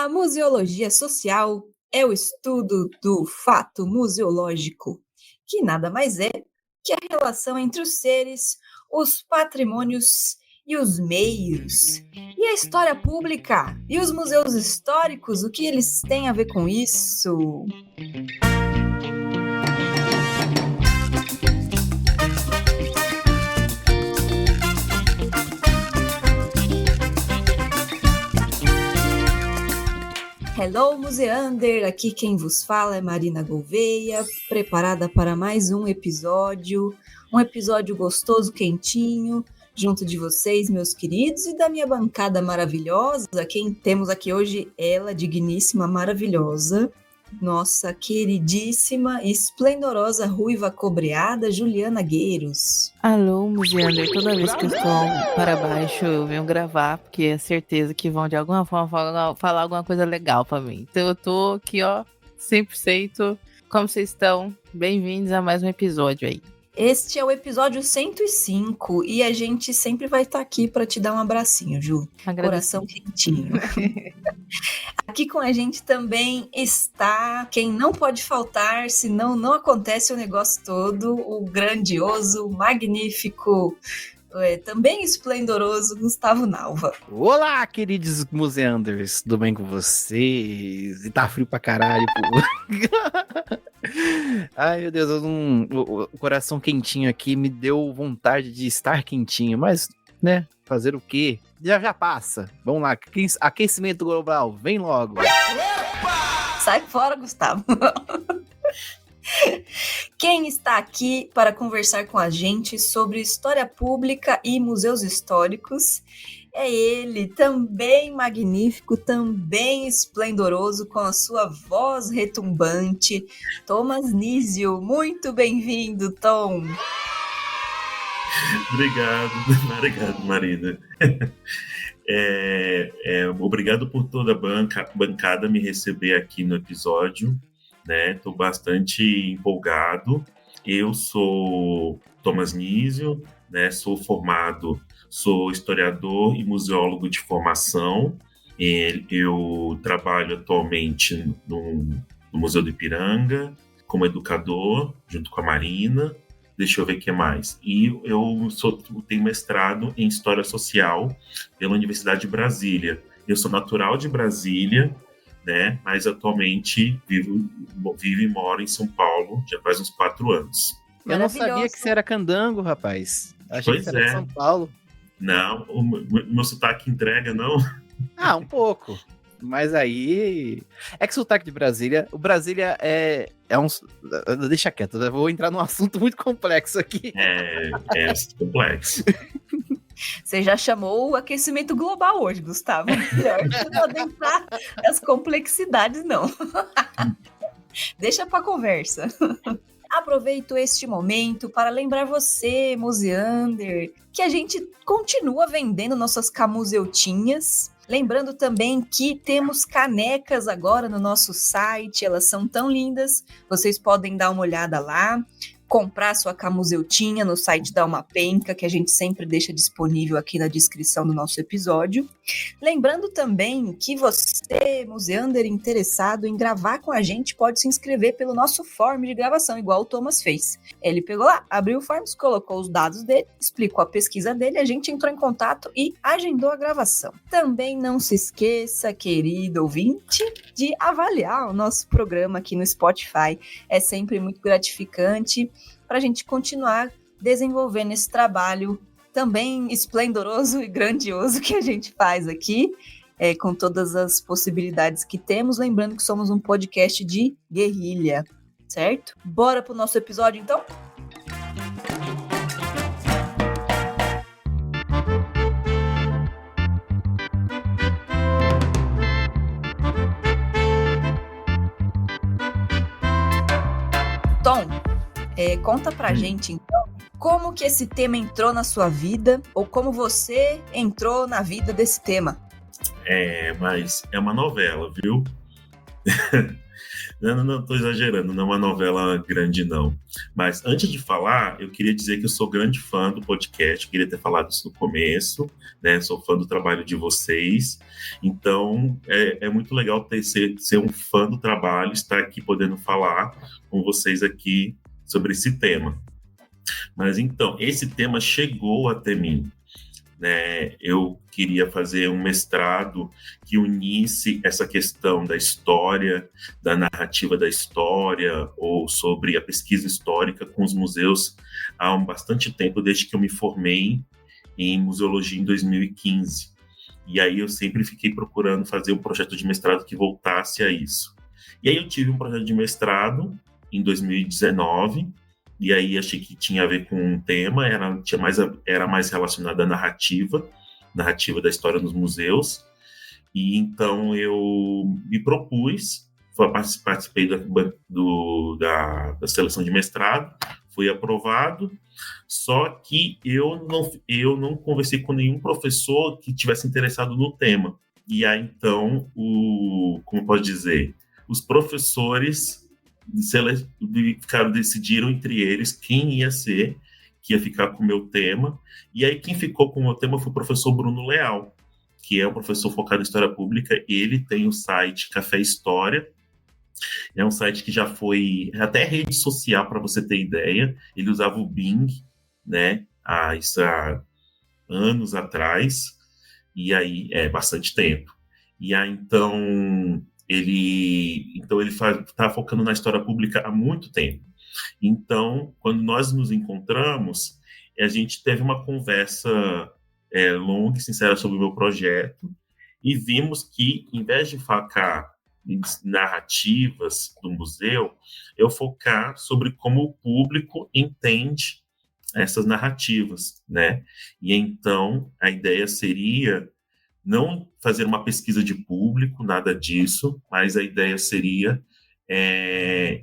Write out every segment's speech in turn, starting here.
A museologia social é o estudo do fato museológico, que nada mais é que a relação entre os seres, os patrimônios e os meios. E a história pública e os museus históricos, o que eles têm a ver com isso? Hello, Museander! Aqui quem vos fala é Marina Gouveia, preparada para mais um episódio gostoso, quentinho, junto de vocês, meus queridos, e da minha bancada maravilhosa. Quem temos aqui hoje, ela, digníssima, maravilhosa, nossa queridíssima, esplendorosa, ruiva cobreada, Juliana Gueiros. Alô, Museander, toda vez que eu estou para baixo eu venho gravar, porque é certeza que vão de alguma forma falar alguma coisa legal para mim. Então eu tô aqui, ó, 100%. Como vocês estão? Bem-vindos a mais um episódio aí. Este é o episódio 105 e a gente sempre vai estar aqui para te dar um abracinho, Ju. Coração quentinho. Aqui com a gente também está quem não pode faltar, senão não acontece o negócio todo, o grandioso, magnífico, também esplendoroso Gustavo Nalva. Olá, queridos museanders, tudo bem com vocês? E tá frio pra caralho, pô. Ai, meu Deus, o coração quentinho aqui me deu vontade de estar quentinho, mas, né, fazer o quê? Já passa. Vamos lá, aquecimento global, vem logo. Sai fora, Gustavo. Quem está aqui para conversar com a gente sobre história pública e museus históricos é ele, também magnífico, também esplendoroso, com a sua voz retumbante, Thomas Nísio. Muito bem-vindo, Tom. Obrigado, Marina. Obrigado por toda a bancada me receber aqui no episódio, né? Estou bastante empolgado. Eu sou Thomas Nísio, né? Sou historiador e museólogo de formação. Eu trabalho atualmente no Museu do Ipiranga como educador, junto com a Marina. Deixa eu ver o que mais. E eu tenho mestrado em História Social pela Universidade de Brasília. Eu sou natural de Brasília, né? Mas atualmente vivo e moro em São Paulo já faz uns 4 anos. Eu não sabia que você era candango, rapaz. Achei que você era de São Paulo. Não, o meu sotaque entrega, não? Ah, um pouco. Mas aí... É que sotaque de Brasília... O Brasília é um... Deixa quieto, eu vou entrar num assunto muito complexo aqui. É complexo. Você já chamou o aquecimento global hoje, Gustavo. Melhor não adentrar as complexidades, não. Deixa pra conversa. Aproveito este momento para lembrar você, Museander, que a gente continua vendendo nossas camuseutinhas. Lembrando também que temos canecas agora no nosso site, elas são tão lindas, vocês podem dar uma olhada lá, comprar sua camuseutinha no site da Uma Penca, que a gente sempre deixa disponível aqui na descrição do nosso episódio. Lembrando também que você, museander, interessado em gravar com a gente, pode se inscrever pelo nosso form de gravação, igual o Thomas fez. Ele pegou lá, abriu o form, colocou os dados dele, explicou a pesquisa dele, a gente entrou em contato e agendou a gravação. Também não se esqueça, querido ouvinte, de avaliar o nosso programa aqui no Spotify. É sempre muito gratificante para a gente continuar desenvolvendo esse trabalho também esplendoroso e grandioso que a gente faz aqui, com todas as possibilidades que temos. Lembrando que somos um podcast de guerrilha, certo? Bora pro nosso episódio, então? Tom, conta pra gente, então, como que esse tema entrou na sua vida, ou como você entrou na vida desse tema? Mas é uma novela, viu? Não, tô exagerando, não é uma novela grande, não. Mas antes de falar, eu queria dizer que eu sou grande fã do podcast, queria ter falado isso no começo, né? Sou fã do trabalho de vocês. Então, é muito legal ser um fã do trabalho, estar aqui podendo falar com vocês aqui sobre esse tema. Mas então, esse tema chegou até mim, né? Eu queria fazer um mestrado que unisse essa questão da história, da narrativa da história, ou sobre a pesquisa histórica com os museus há bastante tempo, desde que eu me formei em museologia em 2015. E aí eu sempre fiquei procurando fazer um projeto de mestrado que voltasse a isso. E aí eu tive um projeto de mestrado em 2019, e aí achei que tinha a ver com um tema, era mais relacionado à narrativa da história nos museus, e então eu me propus, participei da seleção de mestrado, fui aprovado, só que eu não conversei com nenhum professor que tivesse interessado no tema. E aí então, como pode dizer, os professores decidiram entre eles quem ia ser, que ia ficar com o meu tema. E aí quem ficou com o meu tema foi o professor Bruno Leal, que é um professor focado em história pública. Ele tem o site Café História. É um site que já foi até rede social, para você ter ideia. Ele usava o Bing, né? Isso há anos atrás. E aí, bastante tempo. E aí, então ele está focando na história pública há muito tempo. Então, quando nós nos encontramos, a gente teve uma conversa longa e sincera sobre o meu projeto e vimos que, em vez de focar em narrativas do museu, eu focar sobre como o público entende essas narrativas, né? E então, a ideia seria não fazer uma pesquisa de público, nada disso, mas a ideia seria,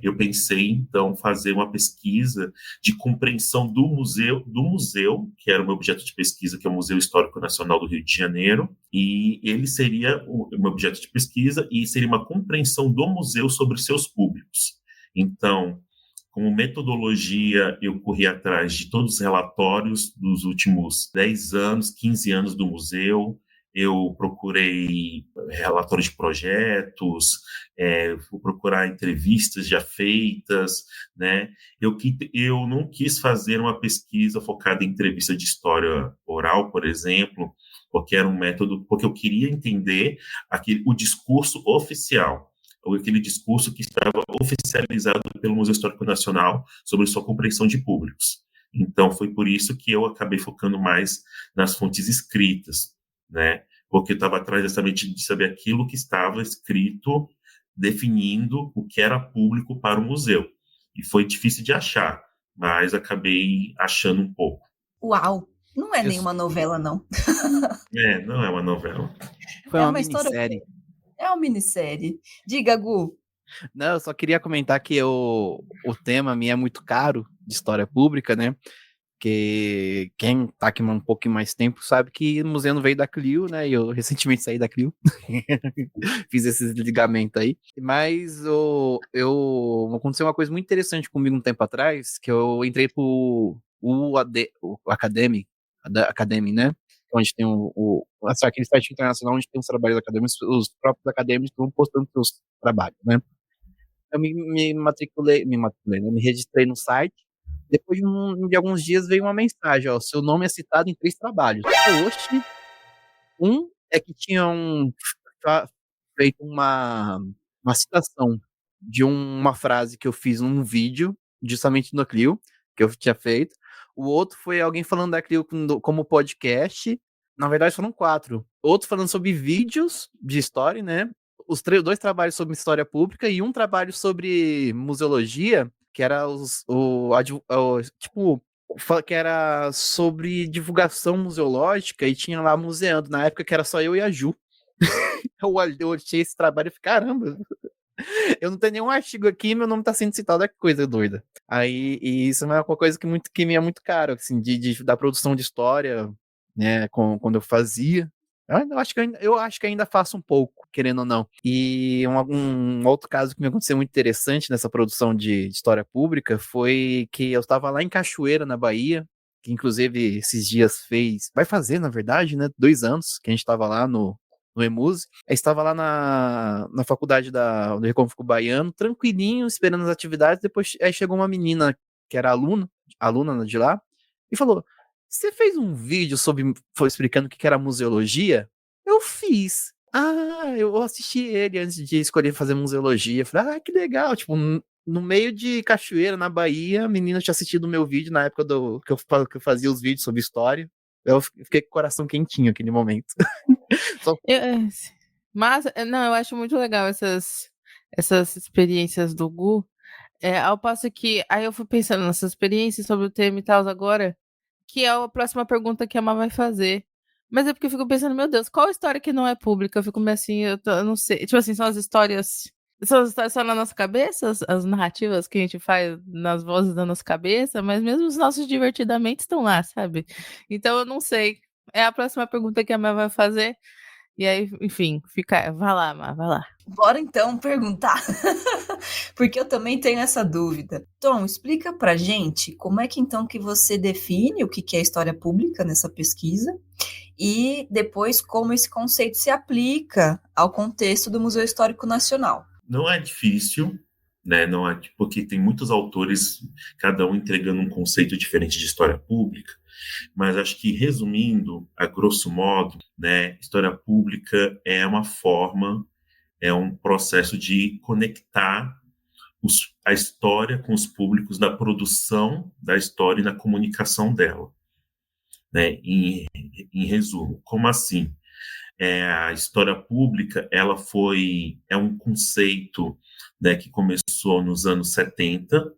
eu pensei, então, fazer uma pesquisa de compreensão do museu, que era o meu objeto de pesquisa, que é o Museu Histórico Nacional do Rio de Janeiro, e ele seria o meu objeto de pesquisa, e seria uma compreensão do museu sobre seus públicos. Então, como metodologia, eu corri atrás de todos os relatórios dos últimos 10 anos, 15 anos do museu. Eu procurei relatórios de projetos, vou procurar entrevistas já feitas, né? Eu não quis fazer uma pesquisa focada em entrevista de história oral, por exemplo, porque era um método, porque eu queria entender o discurso oficial, ou aquele discurso que estava oficializado pelo Museu Histórico Nacional sobre sua compreensão de públicos. Então, foi por isso que eu acabei focando mais nas fontes escritas, né? Porque eu estava atrás exatamente de saber aquilo que estava escrito, definindo o que era público para o museu. E foi difícil de achar, mas acabei achando um pouco. Uau! Não é nenhuma novela, não. Não é uma novela. Foi uma minissérie. É uma minissérie. Diga, Gu. Não, eu só queria comentar que o tema me é muito caro de história pública, né? Que quem tá aqui um pouquinho mais tempo sabe que o museu não veio da Clio, né? E eu recentemente saí da Clio. Fiz esse desligamento aí. Mas aconteceu uma coisa muito interessante comigo um tempo atrás, que eu entrei pro o Academy, né? Onde tem aquele site internacional onde tem os trabalhos acadêmicos, os próprios acadêmicos vão postando seus trabalhos, né? Eu me matriculei, né? Me registrei no site. Depois de alguns dias veio uma mensagem, ó, seu nome é citado em 3 trabalhos. Oxe, é que tinham feito uma citação de uma frase que eu fiz num vídeo, justamente no Clio, que eu tinha feito. O outro foi alguém falando da Clio como podcast. Na verdade, foram 4. Outro falando sobre vídeos de história, né? Os 2 trabalhos sobre história pública e um trabalho sobre museologia, que era que era sobre divulgação museológica e tinha lá museando, na época que era só eu e a Ju. Eu achei esse trabalho e falei, caramba, eu não tenho nenhum artigo aqui, meu nome tá sendo citado, que coisa doida. Aí, e isso é uma coisa que me é muito caro, assim, da produção de história, né, quando eu fazia. Eu acho que ainda faço um pouco, querendo ou não. E um outro caso que me aconteceu muito interessante nessa produção de história pública foi que eu estava lá em Cachoeira, na Bahia, que inclusive esses dias vai fazer, na verdade, né, 2 anos que a gente estava lá no EMUSE. Eu estava lá na faculdade do Recôncavo Baiano, tranquilinho, esperando as atividades. Depois aí chegou uma menina que era aluna de lá, e falou: Você fez um vídeo foi explicando o que era museologia? Eu fiz. Ah, eu assisti ele antes de escolher fazer museologia. Falei, que legal. Tipo, no meio de Cachoeira, na Bahia, a menina tinha assistido o meu vídeo na época que eu fazia os vídeos sobre história. Eu fiquei com o coração quentinho naquele momento. Só- Mas, não, eu acho muito legal essas experiências do Gu. Ao passo que, aí eu fui pensando nessas experiências sobre o tema e tal agora, que é a próxima pergunta que a Má vai fazer. Mas é porque eu fico pensando, meu Deus, qual história que não é pública? Eu fico meio assim, eu não sei. Tipo assim, são as histórias só na nossa cabeça, as narrativas que a gente faz nas vozes da nossa cabeça, mas mesmo os nossos divertidamente estão lá, sabe? Então eu não sei. É a próxima pergunta que a Má vai fazer. E aí, enfim, vai lá, Má, vai lá. Bora então perguntar, porque eu também tenho essa dúvida. Tom, explica pra gente como é que então que você define o que é história pública nessa pesquisa e depois como esse conceito se aplica ao contexto do Museu Histórico Nacional. Não é difícil, né? Não é, porque tem muitos autores, cada um entregando um conceito diferente de história pública, mas acho que, resumindo, a grosso modo, né, história pública é uma forma, é um processo de conectar a história com os públicos na produção da história e na comunicação dela, né? Em resumo, como assim? A história pública, é um conceito, né, que começou nos anos 70,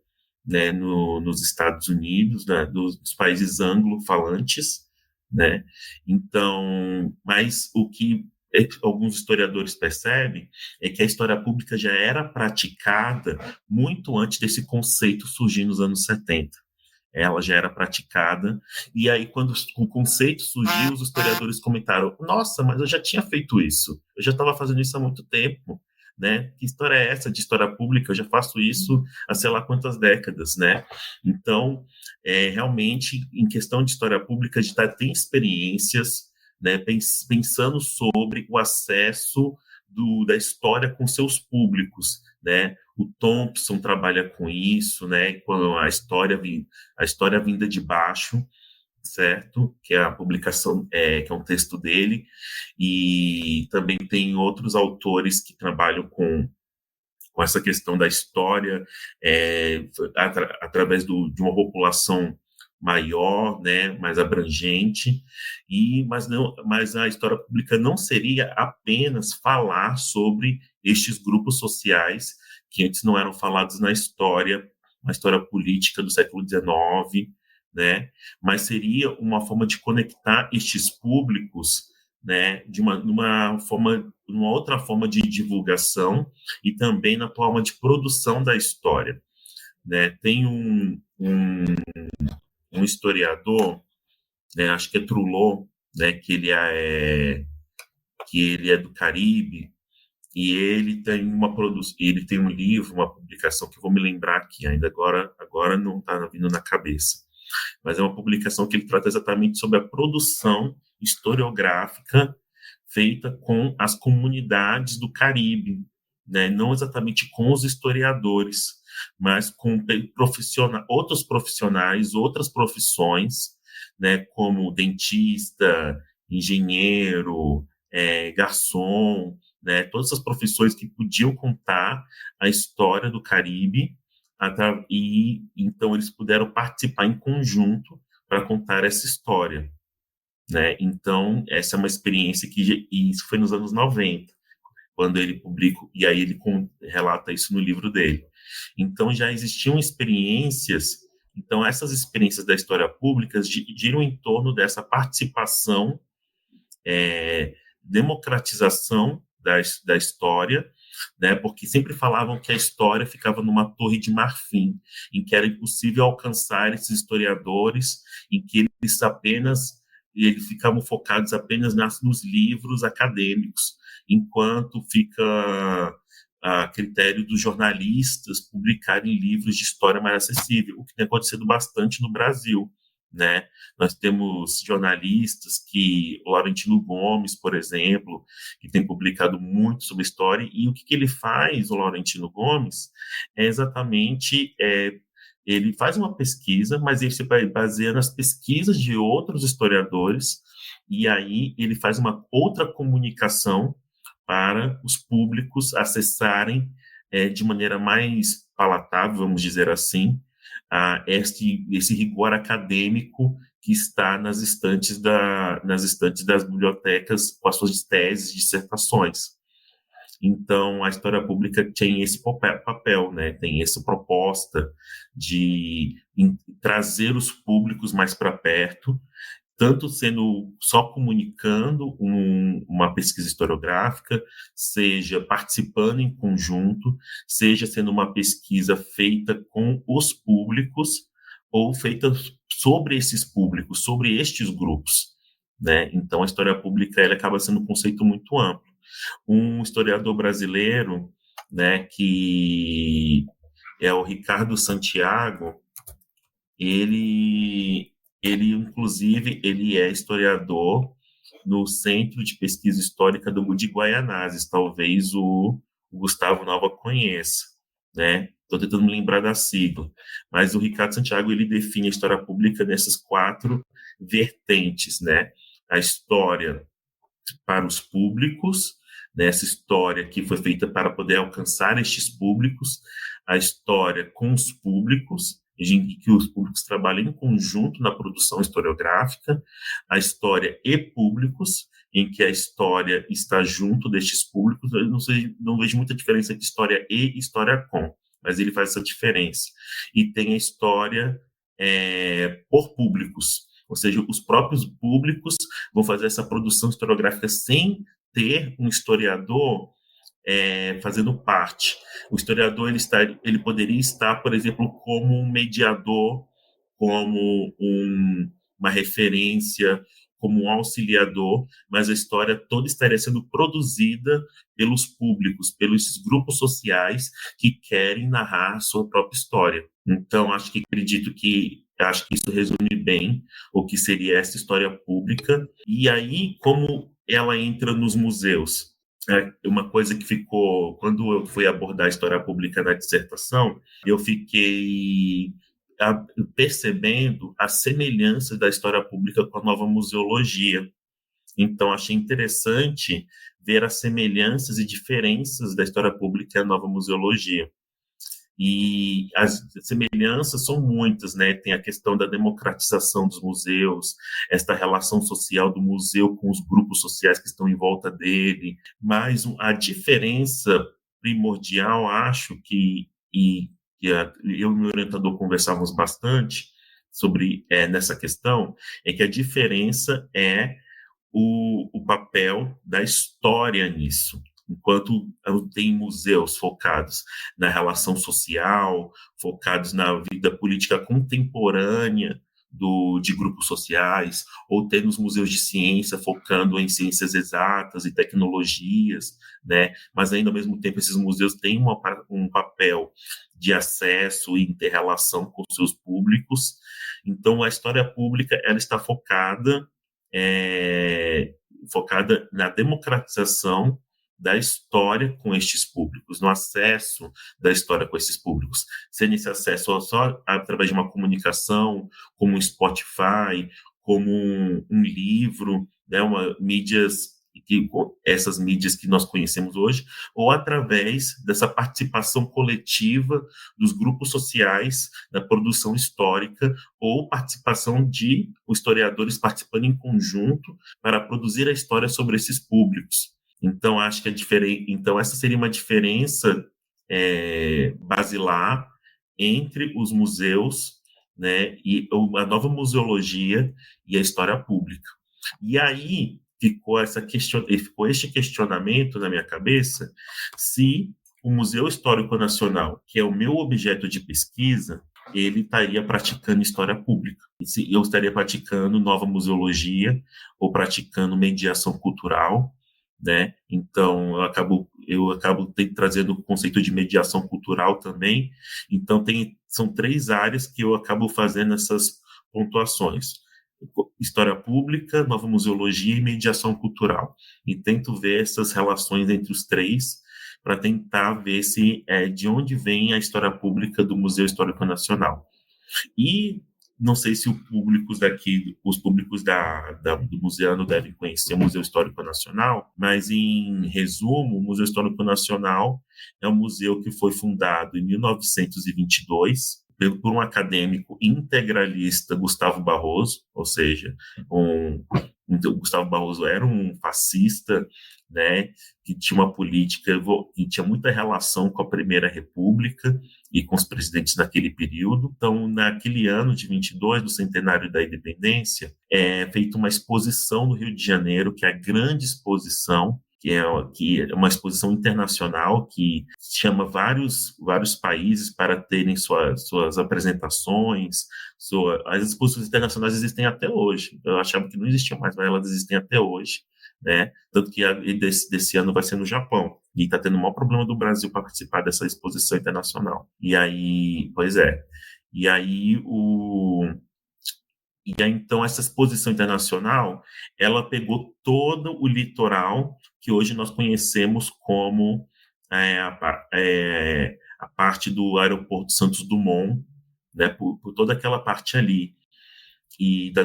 né, nos Estados Unidos, né, dos países anglo-falantes, né? Então, mas o que alguns historiadores percebem é que a história pública já era praticada muito antes desse conceito surgir nos anos 70. Ela já era praticada, e aí quando o conceito surgiu, os historiadores comentaram: nossa, mas eu já tinha feito isso, eu já estava fazendo isso há muito tempo, né? Que história é essa de história pública? Eu já faço isso há sei lá quantas décadas, né? Então, realmente, em questão de história pública, a gente tem experiências, né, pensando sobre o acesso da história com seus públicos, né? O Thompson trabalha com isso, né? Com a história vinda de baixo, certo? Que é a publicação, que é um texto dele, e também tem outros autores que trabalham com essa questão da história, através de uma população maior, né, mais abrangente, mas a história pública não seria apenas falar sobre estes grupos sociais que antes não eram falados na história política do século XIX, né, mas seria uma forma de conectar estes públicos, né, de uma outra forma de divulgação e também na forma de produção da história, né? Tem um historiador, né, acho que é Trullo, né, que ele é do Caribe, e ele tem um livro, uma publicação que eu vou me lembrar aqui, ainda agora não está vindo na cabeça, mas é uma publicação que ele trata exatamente sobre a produção historiográfica feita com as comunidades do Caribe, né? Não exatamente com os historiadores, mas com outros profissionais, outras profissões, né? Como dentista, engenheiro, garçom, né? Todas essas profissões que podiam contar a história do Caribe, e então eles puderam participar em conjunto para contar essa história, né? Então, essa é uma experiência e isso foi nos anos 90, quando ele publica, e aí ele relata isso no livro dele. Então, já existiam experiências, então essas experiências da história pública giram em torno dessa participação, democratização da história, né? Porque sempre falavam que a história ficava numa torre de marfim, em que era impossível alcançar esses historiadores, em que eles apenas e eles ficavam focados apenas nos livros acadêmicos, enquanto fica a critério dos jornalistas publicarem livros de história mais acessível, o que tem acontecido bastante no Brasil, né? Nós temos jornalistas o Laurentino Gomes, por exemplo, que tem publicado muito sobre história, e o que ele faz, o Laurentino Gomes, é exatamente... ele faz uma pesquisa, mas ele se baseia nas pesquisas de outros historiadores, e aí ele faz uma outra comunicação para os públicos acessarem de maneira mais palatável, vamos dizer assim, esse rigor acadêmico que está nas estantes das bibliotecas com as suas teses, dissertações. Então, a história pública tem esse papel, né? Tem essa proposta de trazer os públicos mais para perto, tanto sendo só comunicando uma pesquisa historiográfica, seja participando em conjunto, seja sendo uma pesquisa feita com os públicos ou feita sobre esses públicos, sobre estes grupos, né? Então, a história pública ela acaba sendo um conceito muito amplo. Um historiador brasileiro, né, que é o Ricardo Santiago, inclusive, ele é historiador no Centro de Pesquisa Histórica de Guaianazes, talvez o Gustavo Nova conheça, né? Estou tentando me lembrar da sigla, mas o Ricardo Santiago, ele define a história pública nessas 4 vertentes, né? A história para os públicos, nessa história que foi feita para poder alcançar estes públicos, a história com os públicos, em que os públicos trabalham em conjunto na produção historiográfica, a história e públicos, em que a história está junto destes públicos. Eu não vejo muita diferença entre história e história com, mas ele faz essa diferença. E tem a história por públicos, ou seja, os próprios públicos vão fazer essa produção historiográfica sem ter um historiador fazendo parte. O historiador ele poderia estar, por exemplo, como um mediador, como uma referência, como um auxiliador, mas a história toda estaria sendo produzida pelos públicos, pelos grupos sociais que querem narrar a sua própria história. Então, acho que isso resume bem o que seria essa história pública. E aí, como ela entra nos museus? Uma coisa que ficou, quando eu fui abordar a história pública na dissertação, eu fiquei percebendo as semelhanças da história pública com a nova museologia. Então, achei interessante ver as semelhanças e diferenças da história pública e a nova museologia. E as semelhanças são muitas, né? Tem a questão da democratização dos museus, esta relação social do museu com os grupos sociais que estão em volta dele, mas a diferença primordial, acho que eu e meu orientador conversávamos bastante sobre nessa questão, é que a diferença é o papel da história nisso. Enquanto tem museus focados na relação social, focados na vida política contemporânea de grupos sociais, ou tem nos museus de ciência focando em ciências exatas e tecnologias, né? Mas ainda ao mesmo tempo esses museus têm um papel de acesso e inter-relação com seus públicos. Então a história pública ela está focada na democratização da história com estes públicos, no acesso da história com esses públicos. Sendo esse acesso só através de uma comunicação, como um Spotify, como um livro, né, essas mídias que nós conhecemos hoje, ou através dessa participação coletiva dos grupos sociais na produção histórica, ou participação de historiadores participando em conjunto para produzir a história sobre esses públicos. Então, acho que essa seria uma diferença basilar entre os museus, né, e a nova museologia e a história pública. E aí ficou este questionamento na minha cabeça, se o Museu Histórico Nacional, que é o meu objeto de pesquisa, ele estaria praticando história pública. Eu estaria praticando nova museologia ou praticando mediação cultural, né? Então, eu acabo trazendo o conceito de mediação cultural também. Então, são 3 áreas que eu acabo fazendo essas pontuações: história pública, nova museologia e mediação cultural. E tento ver essas relações entre os 3 para tentar ver se de onde vem a história pública do Museu Histórico Nacional. E não sei se os públicos do museano devem conhecer o Museu Histórico Nacional, mas, em resumo, o Museu Histórico Nacional é um museu que foi fundado em 1922 por um acadêmico integralista, Gustavo Barroso, ou seja, o Gustavo Barroso era um fascista, né, que tinha uma política, que tinha muita relação com a Primeira República e com os presidentes naquele período. Então, naquele ano de 22, do centenário da independência, é feita uma exposição no Rio de Janeiro, que é a Grande Exposição, que é uma exposição internacional que chama vários países para terem suas apresentações. As exposições internacionais existem até hoje. Eu achava que não existiam mais, mas elas existem até hoje, né? Tanto que desse ano vai ser no Japão. E está tendo o maior problema do Brasil para participar dessa exposição internacional. E aí, pois é. E aí, então, essa exposição internacional, ela pegou todo o litoral que hoje nós conhecemos como a parte do aeroporto Santos Dumont, né, por toda aquela parte ali,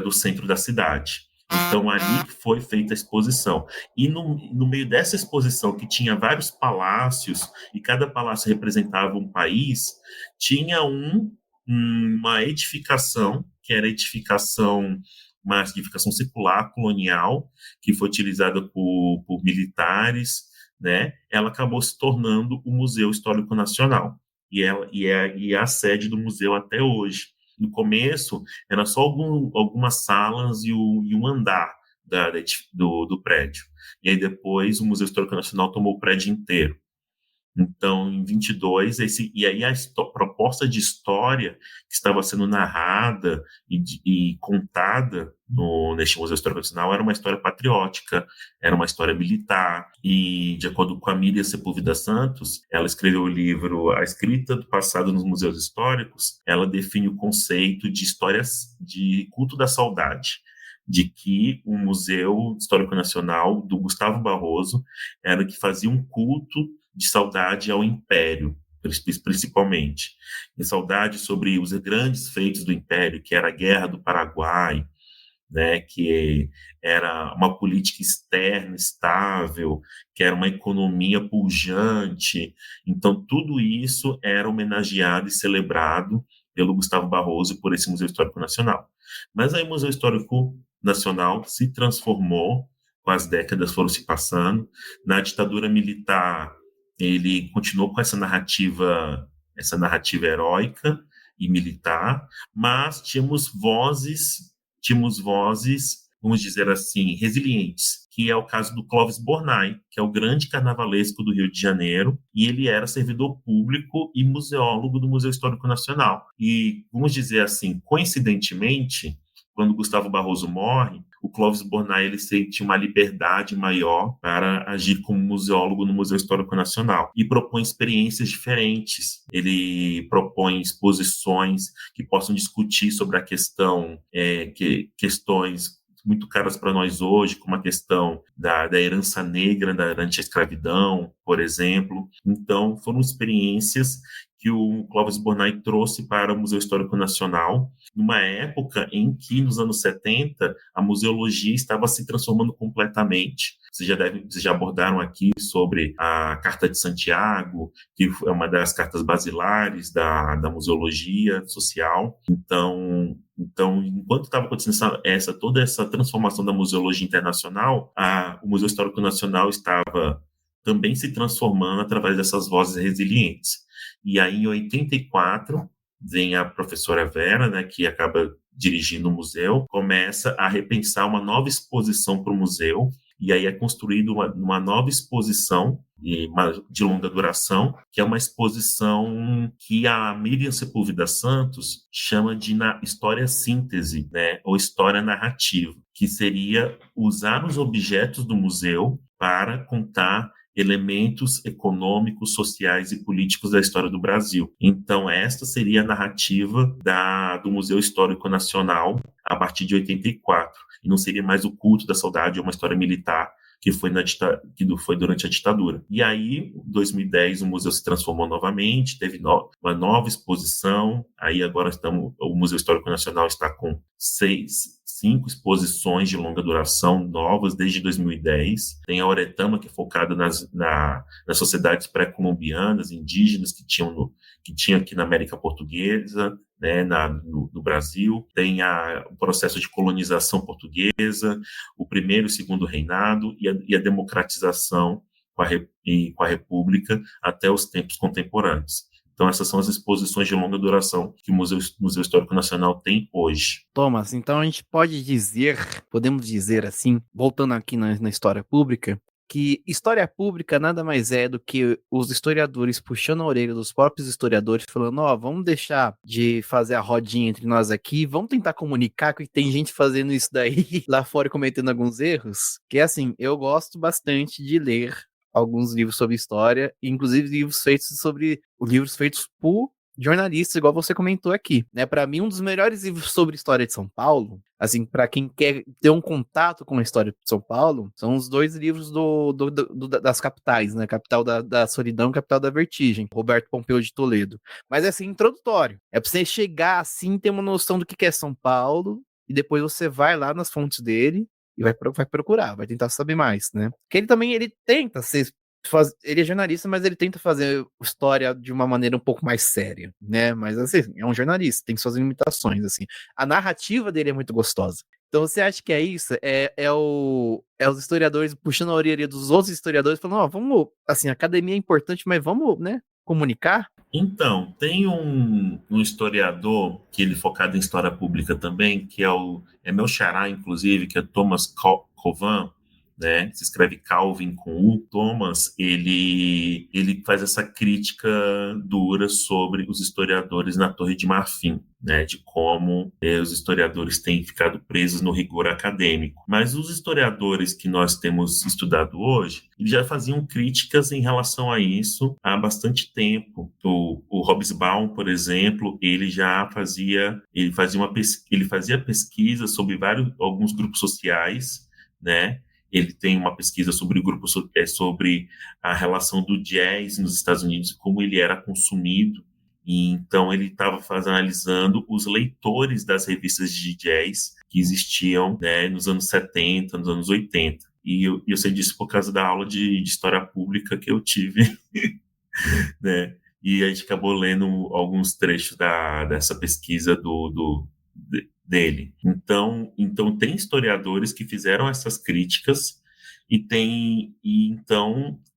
do centro da cidade. Então, ali foi feita a exposição. E no meio dessa exposição, que tinha vários palácios, e cada palácio representava um país, tinha uma edificação, que era uma edificação secular, colonial, que foi utilizada por militares, né? Ela acabou se tornando o Museu Histórico Nacional. E é a sede do museu até hoje. No começo, era só algumas salas e um andar do prédio. E aí depois o Museu Histórico Nacional tomou o prédio inteiro. Então, em 22, a proposta de história que estava sendo narrada e contada neste Museu Histórico Nacional era uma história patriótica, era uma história militar. E, de acordo com a Miriam Sepúlveda Santos, ela escreveu o livro A Escrita do Passado nos Museus Históricos. Ela define o conceito de histórias de culto da saudade, de que o Museu Histórico Nacional do Gustavo Barroso era que fazia um culto de saudade ao Império, principalmente. E saudade sobre os grandes feitos do Império, que era a Guerra do Paraguai, né, que era uma política externa estável, que era uma economia pujante. Então, tudo isso era homenageado e celebrado pelo Gustavo Barroso e por esse Museu Histórico Nacional. Mas aí o Museu Histórico Nacional se transformou, com as décadas foram se passando. Na ditadura militar, ele continuou com essa narrativa heróica e militar, mas tínhamos vozes, vamos dizer assim, resilientes, que é o caso do Clóvis Bornai, que é o grande carnavalesco do Rio de Janeiro, e ele era servidor público e museólogo do Museu Histórico Nacional. E, vamos dizer assim, coincidentemente, quando Gustavo Barroso morre, o Clóvis Bornai ele sente uma liberdade maior para agir como museólogo no Museu Histórico Nacional e propõe experiências diferentes. Ele propõe exposições que possam discutir sobre a questões muito caras para nós hoje, como a questão da herança negra durante a escravidão, por exemplo. Então, foram experiências que o Clóvis Bornai trouxe para o Museu Histórico Nacional, numa época em que, nos anos 70, a museologia estava se transformando completamente. Vocês já abordaram aqui sobre a Carta de Santiago, que é uma das cartas basilares da museologia social. Então, enquanto estava acontecendo toda essa transformação da museologia internacional, o Museu Histórico Nacional estava também se transformando através dessas vozes resilientes. E aí, em 84, vem a professora Vera, né, que acaba dirigindo o museu, começa a repensar uma nova exposição para o museu, e aí é construída uma nova exposição de longa duração, que é uma exposição que a Miriam Sepúlveda Santos chama de história síntese, né, ou história narrativa, que seria usar os objetos do museu para contar elementos econômicos, sociais e políticos da história do Brasil. Então, esta seria a narrativa do Museu Histórico Nacional a partir de 84. E não seria mais o culto da saudade ou uma história militar que foi durante a ditadura. E aí, em 2010, o museu se transformou novamente, teve uma nova exposição. Aí agora o Museu Histórico Nacional está com 5 exposições de longa duração novas desde 2010. Tem a Oretama, que é focada nas sociedades pré-colombianas, indígenas que tinha aqui na América Portuguesa, né, no Brasil. Tem o processo de colonização portuguesa, o primeiro e segundo reinado e a democratização com a República até os tempos contemporâneos. Então, essas são as exposições de longa duração que o Museu Histórico Nacional tem hoje. Thomas, então a gente podemos dizer assim, voltando aqui na história pública, que história pública nada mais é do que os historiadores puxando a orelha dos próprios historiadores, falando, vamos deixar de fazer a rodinha entre nós aqui, vamos tentar comunicar que tem gente fazendo isso daí lá fora e cometendo alguns erros, que assim, eu gosto bastante de ler alguns livros sobre história, inclusive livros feitos por jornalistas, igual você comentou aqui, né? Para mim, um dos melhores livros sobre história de São Paulo, assim, para quem quer ter um contato com a história de São Paulo, são os 2 livros das capitais, né? Capital da Solidão e Capital da Vertigem, Roberto Pompeu de Toledo. Mas é assim, introdutório. É para você chegar assim, ter uma noção do que é São Paulo, e depois você vai lá nas fontes dele e vai procurar, vai tentar saber mais, né? Porque ele tenta ele é jornalista, mas ele tenta fazer história de uma maneira um pouco mais séria, né? Mas assim, é um jornalista, tem suas limitações, assim. A narrativa dele é muito gostosa. Então você acha que é isso? É os historiadores puxando a orelha dos outros historiadores, falando, vamos, assim, a academia é importante, mas vamos, né, comunicar? Então, tem um historiador que ele é focado em história pública também, que é meu xará, inclusive, que é Thomas Covan, né? Se escreve Calvin com U. Thomas, ele faz essa crítica dura sobre os historiadores na Torre de Marfim, né? De como os historiadores têm ficado presos no rigor acadêmico. Mas os historiadores que nós temos estudado hoje, eles já faziam críticas em relação a isso há bastante tempo. O Hobsbawm, por exemplo, ele fazia pesquisa sobre alguns grupos sociais, né? Ele tem uma pesquisa sobre sobre a relação do jazz nos Estados Unidos, como ele era consumido. E então ele estava analisando os leitores das revistas de jazz que existiam, né, nos anos 70, nos anos 80. E eu sei disso por causa da aula de história pública que eu tive, né? E a gente acabou lendo alguns trechos dessa pesquisa dele. Então tem historiadores que fizeram essas críticas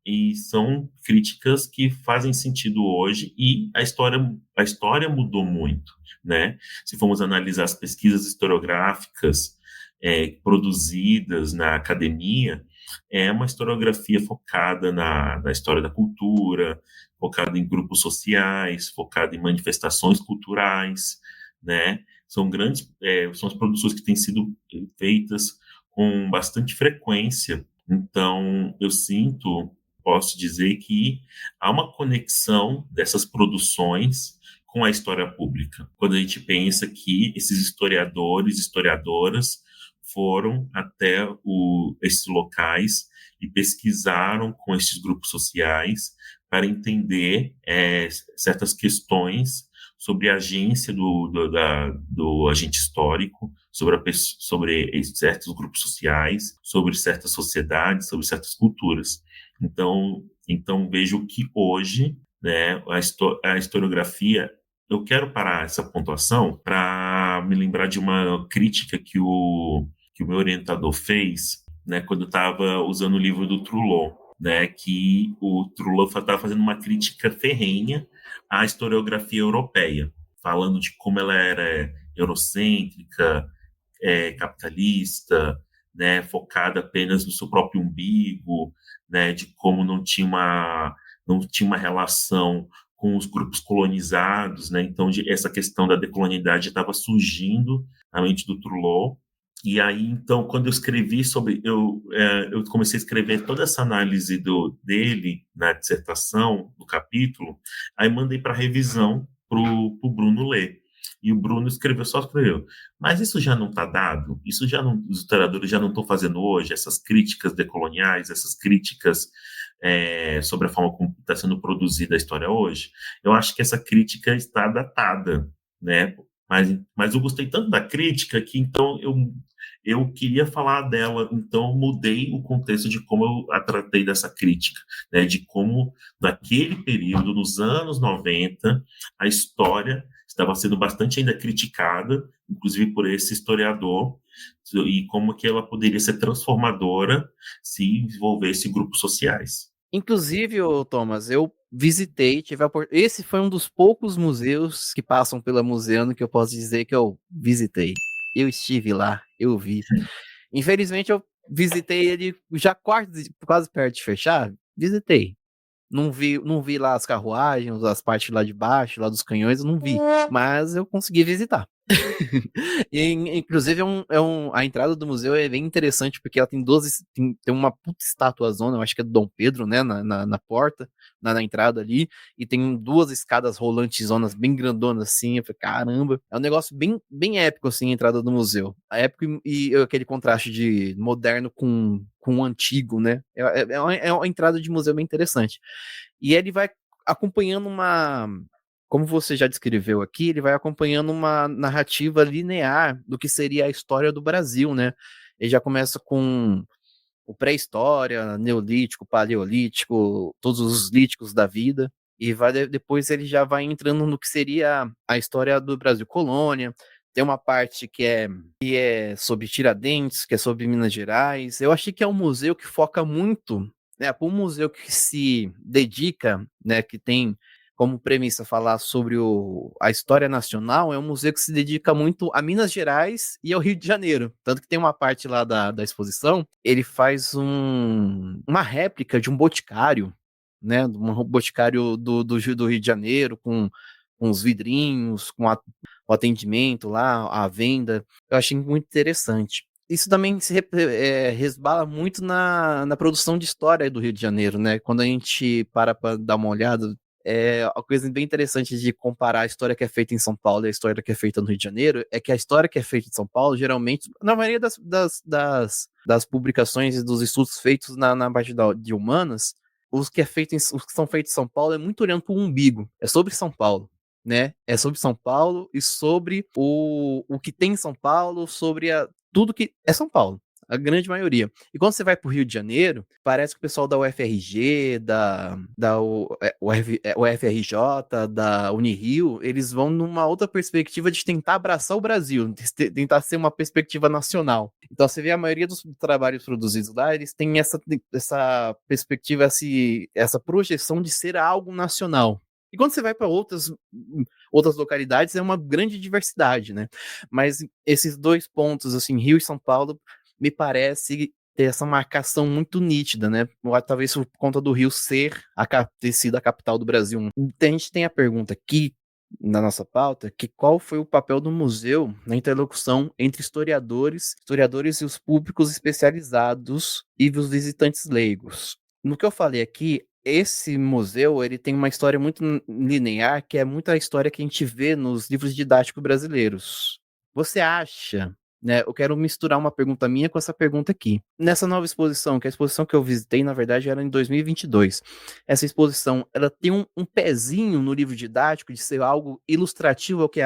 e são críticas que fazem sentido hoje, e a história mudou muito, né? Se formos analisar as pesquisas historiográficas produzidas na academia, é uma historiografia focada na história da cultura, focada em grupos sociais, focada em manifestações culturais, né? São as produções que têm sido feitas com bastante frequência. Então, posso dizer que há uma conexão dessas produções com a história pública. Quando a gente pensa que esses historiadoras foram até esses locais e pesquisaram com esses grupos sociais para entender certas questões sobre a agência do agente histórico, sobre certos grupos sociais, sobre certas sociedades, sobre certas culturas. Então vejo que hoje, né, a historiografia. Eu quero parar essa pontuação para me lembrar de uma crítica que o meu orientador fez, né, quando eu estava usando o livro do Trullo, né, que o Trullo estava fazendo uma crítica ferrenha à historiografia europeia, falando de como ela era eurocêntrica, capitalista, né, focada apenas no seu próprio umbigo, né, de como não tinha uma relação com os grupos colonizados, né, então essa questão da decolonialidade estava surgindo na mente do Trullo. E aí, então, quando eu escrevi eu comecei a escrever toda essa análise dele na dissertação, do capítulo, aí mandei para revisão para o Bruno ler. E o Bruno escreveu, mas isso já não está dado? Isso já não, os historiadores já não estão fazendo hoje, essas críticas decoloniais, essas críticas sobre a forma como está sendo produzida a história hoje? Eu acho que essa crítica está datada, né? Mas eu gostei tanto da crítica que, então, eu queria falar dela, então mudei o contexto de como eu a tratei dessa crítica, né? De como, naquele período, nos anos 90, a história estava sendo bastante ainda criticada, inclusive por esse historiador, e como que ela poderia ser transformadora se envolvesse grupos sociais. Inclusive, Thomas, eu visitei, esse foi um dos poucos museus que passam pela Museano que eu posso dizer que eu visitei. Eu estive lá, eu vi. Infelizmente, eu visitei ele já quase perto de fechar. Visitei. Não vi lá as carruagens, as partes lá de baixo, lá dos canhões, eu não vi. Mas eu consegui visitar. E, inclusive, a entrada do museu é bem interessante, porque ela tem tem uma puta estátua zona, eu acho que é do Dom Pedro, né, na porta, na entrada ali, e tem 2 escadas rolantes zonas bem grandonas, assim, eu falei, caramba, é um negócio bem, bem épico, assim, a entrada do museu. A épico e aquele contraste de moderno com o antigo, né, é uma entrada de museu bem interessante. E ele vai acompanhando como você já descreveu aqui, ele vai acompanhando uma narrativa linear do que seria a história do Brasil, né? Ele já começa com o pré-história, neolítico, paleolítico, todos os líticos da vida, e depois ele já vai entrando no que seria a história do Brasil colônia. Tem uma parte que é sobre Tiradentes, que é sobre Minas Gerais. Eu achei que é um museu que foca muito, né? Para um museu que se dedica, né? Que tem como premissa falar sobre a história nacional, é um museu que se dedica muito a Minas Gerais e ao Rio de Janeiro. Tanto que tem uma parte lá da exposição, ele faz uma réplica de um boticário, né? Um boticário do Rio de Janeiro, com os vidrinhos, o atendimento lá, a venda. Eu achei muito interessante. Isso também resbala muito na produção de história do Rio de Janeiro, né? Quando a gente para dar uma olhada, uma coisa bem interessante de comparar a história que é feita em São Paulo e a história que é feita no Rio de Janeiro é que a história que é feita em São Paulo, geralmente, na maioria das publicações e dos estudos feitos na parte de humanas, os que são feitos em São Paulo é muito olhando para o umbigo, é sobre São Paulo, né? É sobre São Paulo e sobre o que tem em São Paulo, sobre tudo que é São Paulo. A grande maioria. E quando você vai pro Rio de Janeiro, parece que o pessoal da UFRG, UFRJ, da Unirio, eles vão numa outra perspectiva de tentar abraçar o Brasil, tentar ser uma perspectiva nacional. Então você vê a maioria dos trabalhos produzidos lá, eles têm essa perspectiva, essa projeção de ser algo nacional. E quando você vai para outras localidades, é uma grande diversidade, né? Mas esses 2 pontos, assim, Rio e São Paulo, me parece ter essa marcação muito nítida, né? Talvez por conta do Rio ter sido a capital do Brasil. A gente tem a pergunta aqui na nossa pauta, que qual foi o papel do museu na interlocução entre historiadores e os públicos especializados e os visitantes leigos. No que eu falei aqui, esse museu ele tem uma história muito linear, que é muita história que a gente vê nos livros didáticos brasileiros. Você acha, né? Eu quero misturar uma pergunta minha com essa pergunta aqui. Nessa nova exposição, que a exposição que eu visitei, na verdade, era em 2022. Essa exposição, ela tem um pezinho no livro didático de ser algo ilustrativo ao que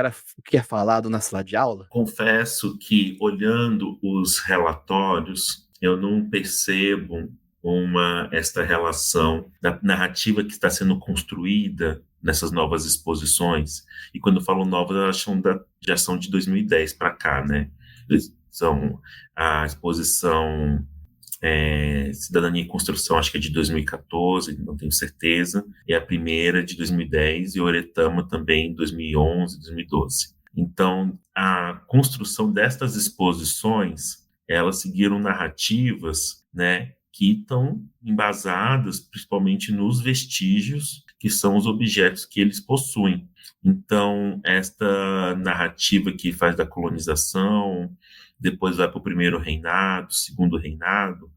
é falado na sala de aula? Confesso que, olhando os relatórios, eu não percebo esta relação da narrativa que está sendo construída nessas novas exposições. E quando eu falo novas, elas já são de 2010 para cá, né? São a exposição Cidadania e Construção, acho que é de 2014, não tenho certeza, e a primeira de 2010, e Oretama também 2011, 2012. Então, a construção destas exposições elas seguiram narrativas, né, que estão embasadas principalmente nos vestígios, que são os objetos que eles possuem. Então, esta narrativa que faz da colonização, depois vai para o primeiro reinado, segundo reinado,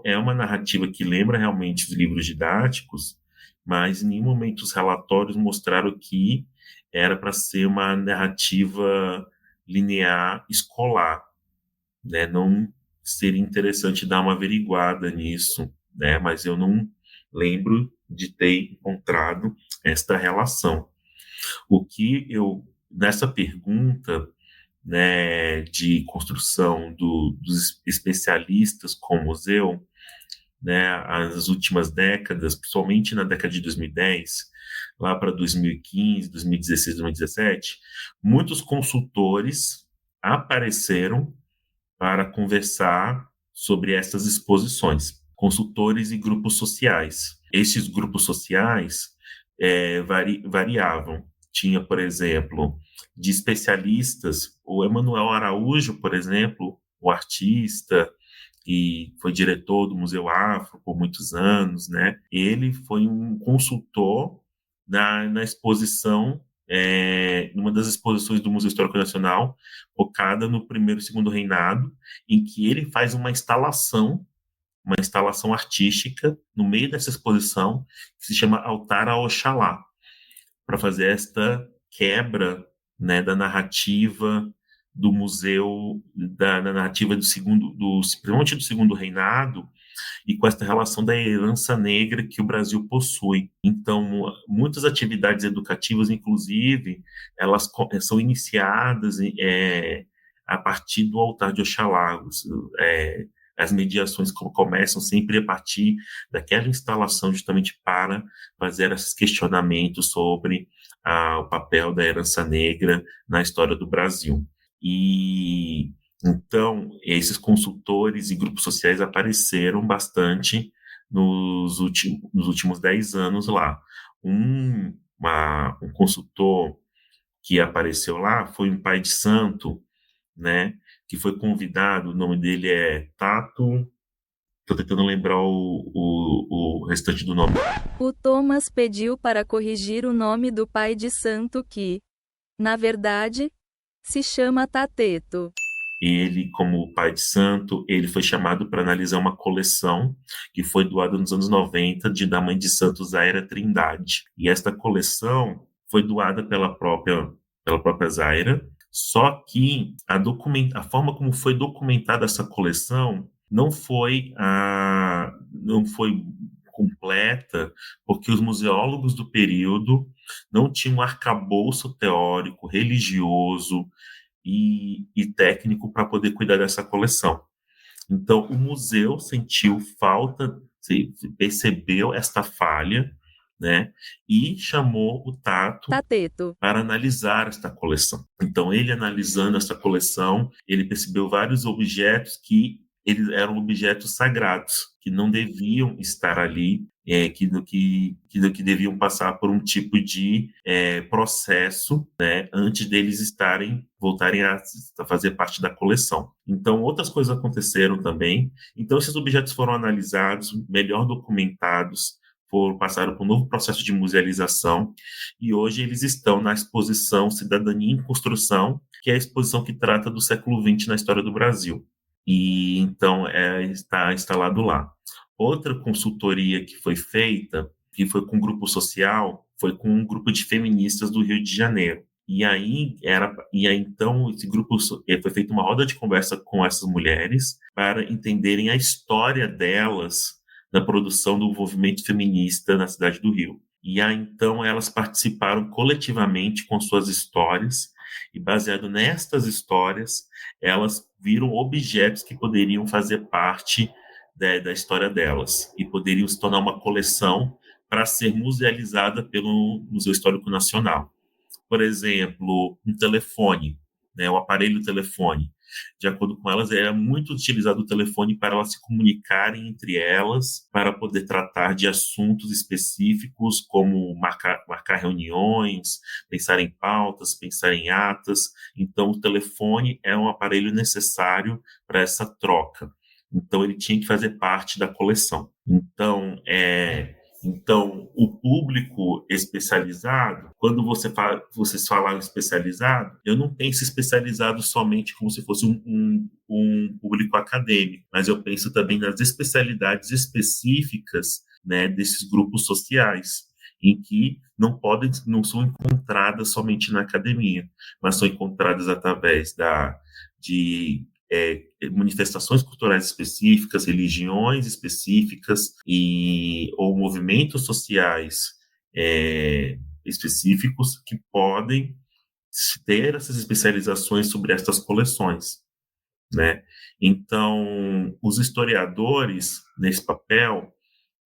é uma narrativa que lembra realmente os livros didáticos, mas em nenhum momento os relatórios mostraram que era para ser uma narrativa linear escolar, né? Não seria interessante dar uma averiguada nisso, né? Mas eu não lembro de ter encontrado esta relação. O que eu, nessa pergunta, né, de construção dos especialistas com o museu, né, as últimas décadas, principalmente na década de 2010, lá para 2015, 2016, 2017, muitos consultores apareceram para conversar sobre essas exposições, consultores e grupos sociais. Esses grupos sociais variavam. Tinha, por exemplo, de especialistas, o Emanuel Araújo, por exemplo, o artista, e foi diretor do Museu Afro por muitos anos, né? Ele foi um consultor na exposição, numa das exposições do Museu Histórico Nacional, focada no primeiro e segundo reinado, em que ele faz uma instalação artística no meio dessa exposição, que se chama Altar a Oxalá, para fazer esta quebra, né, da narrativa do museu, da narrativa principalmente do segundo reinado, e com esta relação da herança negra que o Brasil possui. Então, muitas atividades educativas, inclusive, elas são iniciadas a partir do altar de Oxalá. As mediações começam sempre a partir daquela instalação, justamente para fazer esses questionamentos sobre o papel da herança negra na história do Brasil. E então, esses consultores e grupos sociais apareceram bastante nos últimos 10 anos lá. Um consultor que apareceu lá foi um pai de santo, né, que foi convidado, o nome dele é Tato, estou tentando lembrar o restante do nome. O Thomas pediu para corrigir o nome do pai de santo que, na verdade, se chama Tateto. Ele, como pai de santo, ele foi chamado para analisar uma coleção que foi doada nos anos 90 da mãe de santo Zaira Trindade. E esta coleção foi doada pela própria Zaira, só que a forma como foi documentada essa coleção não foi completa, porque os museólogos do período não tinham um arcabouço teórico, religioso e técnico para poder cuidar dessa coleção. Então, o museu sentiu falta, percebeu esta falha, né, e chamou o Tateto para analisar esta coleção. Então, ele analisando esta coleção, ele percebeu vários objetos que eles eram objetos sagrados, que não deviam estar ali, que deviam passar por um tipo de processo, né, antes deles voltarem a fazer parte da coleção. Então, outras coisas aconteceram também. Então, esses objetos foram analisados, melhor documentados, passaram por um novo processo de musealização, e hoje eles estão na exposição Cidadania em Construção, que é a exposição que trata do século XX na história do Brasil. E então está instalado lá. Outra consultoria que foi feita, que foi com um grupo social, foi com um grupo de feministas do Rio de Janeiro. E aí então esse grupo foi feita uma roda de conversa com essas mulheres para entenderem a história delas na produção do movimento feminista na cidade do Rio. E aí então elas participaram coletivamente com suas histórias, e baseado nestas histórias, elas viram objetos que poderiam fazer parte da história delas e poderiam se tornar uma coleção para ser musealizada pelo Museu Histórico Nacional. Por exemplo, um telefone. né, o aparelho telefone. De acordo com elas, era muito utilizado o telefone para elas se comunicarem entre elas, para poder tratar de assuntos específicos, como marcar reuniões, pensar em pautas, pensar em atas. Então, o telefone é um aparelho necessário para essa troca. Então, ele tinha que fazer parte da coleção. Então, o público especializado, quando vocês falaram especializado, eu não penso especializado somente como se fosse um público acadêmico, mas eu penso também nas especialidades específicas, né, desses grupos sociais, em que não são encontradas somente na academia, mas são encontradas através de manifestações culturais específicas, religiões específicas ou movimentos sociais específicos que podem ter essas especializações sobre estas coleções, né? Então, os historiadores nesse papel,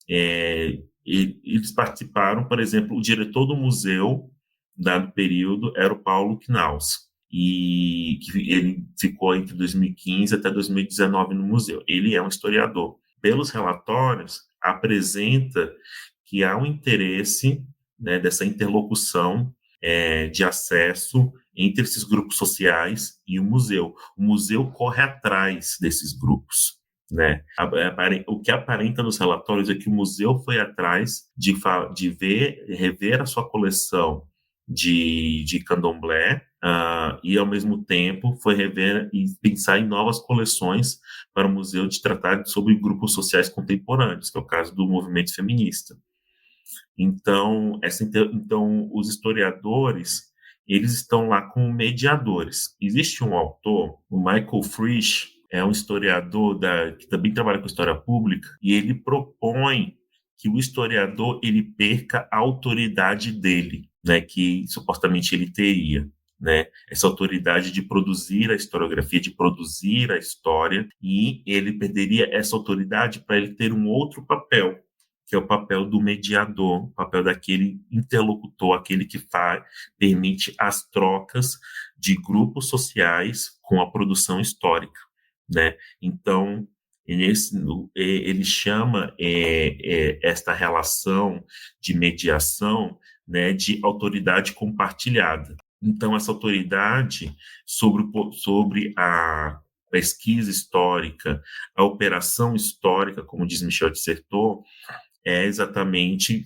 eles participaram, por exemplo, o diretor do museu dado período era o Paulo Knaus, e que ele ficou entre 2015 até 2019 no museu. Ele é um historiador. Pelos relatórios, apresenta que há um interesse, né, dessa interlocução de acesso entre esses grupos sociais e o museu. O museu corre atrás desses grupos, né? O que aparenta nos relatórios é que o museu foi atrás de rever a sua coleção de candomblé, e ao mesmo tempo foi rever e pensar em novas coleções para o museu de tratar sobre grupos sociais contemporâneos, que é o caso do movimento feminista. Então, os historiadores, eles estão lá como mediadores. Existe um autor, o Michael Frisch, é um historiador que também trabalha com história pública, e ele propõe que o historiador ele perca a autoridade dele, né, que supostamente ele teria, né, essa autoridade de produzir a historiografia, de produzir a história, e ele perderia essa autoridade para ele ter um outro papel, que é o papel do mediador, o papel daquele interlocutor, aquele que permite as trocas de grupos sociais com a produção histórica, né? Então, ele chama esta relação de mediação, né, de autoridade compartilhada. Então, essa autoridade sobre a pesquisa histórica, a operação histórica, como diz Michel Dissertot,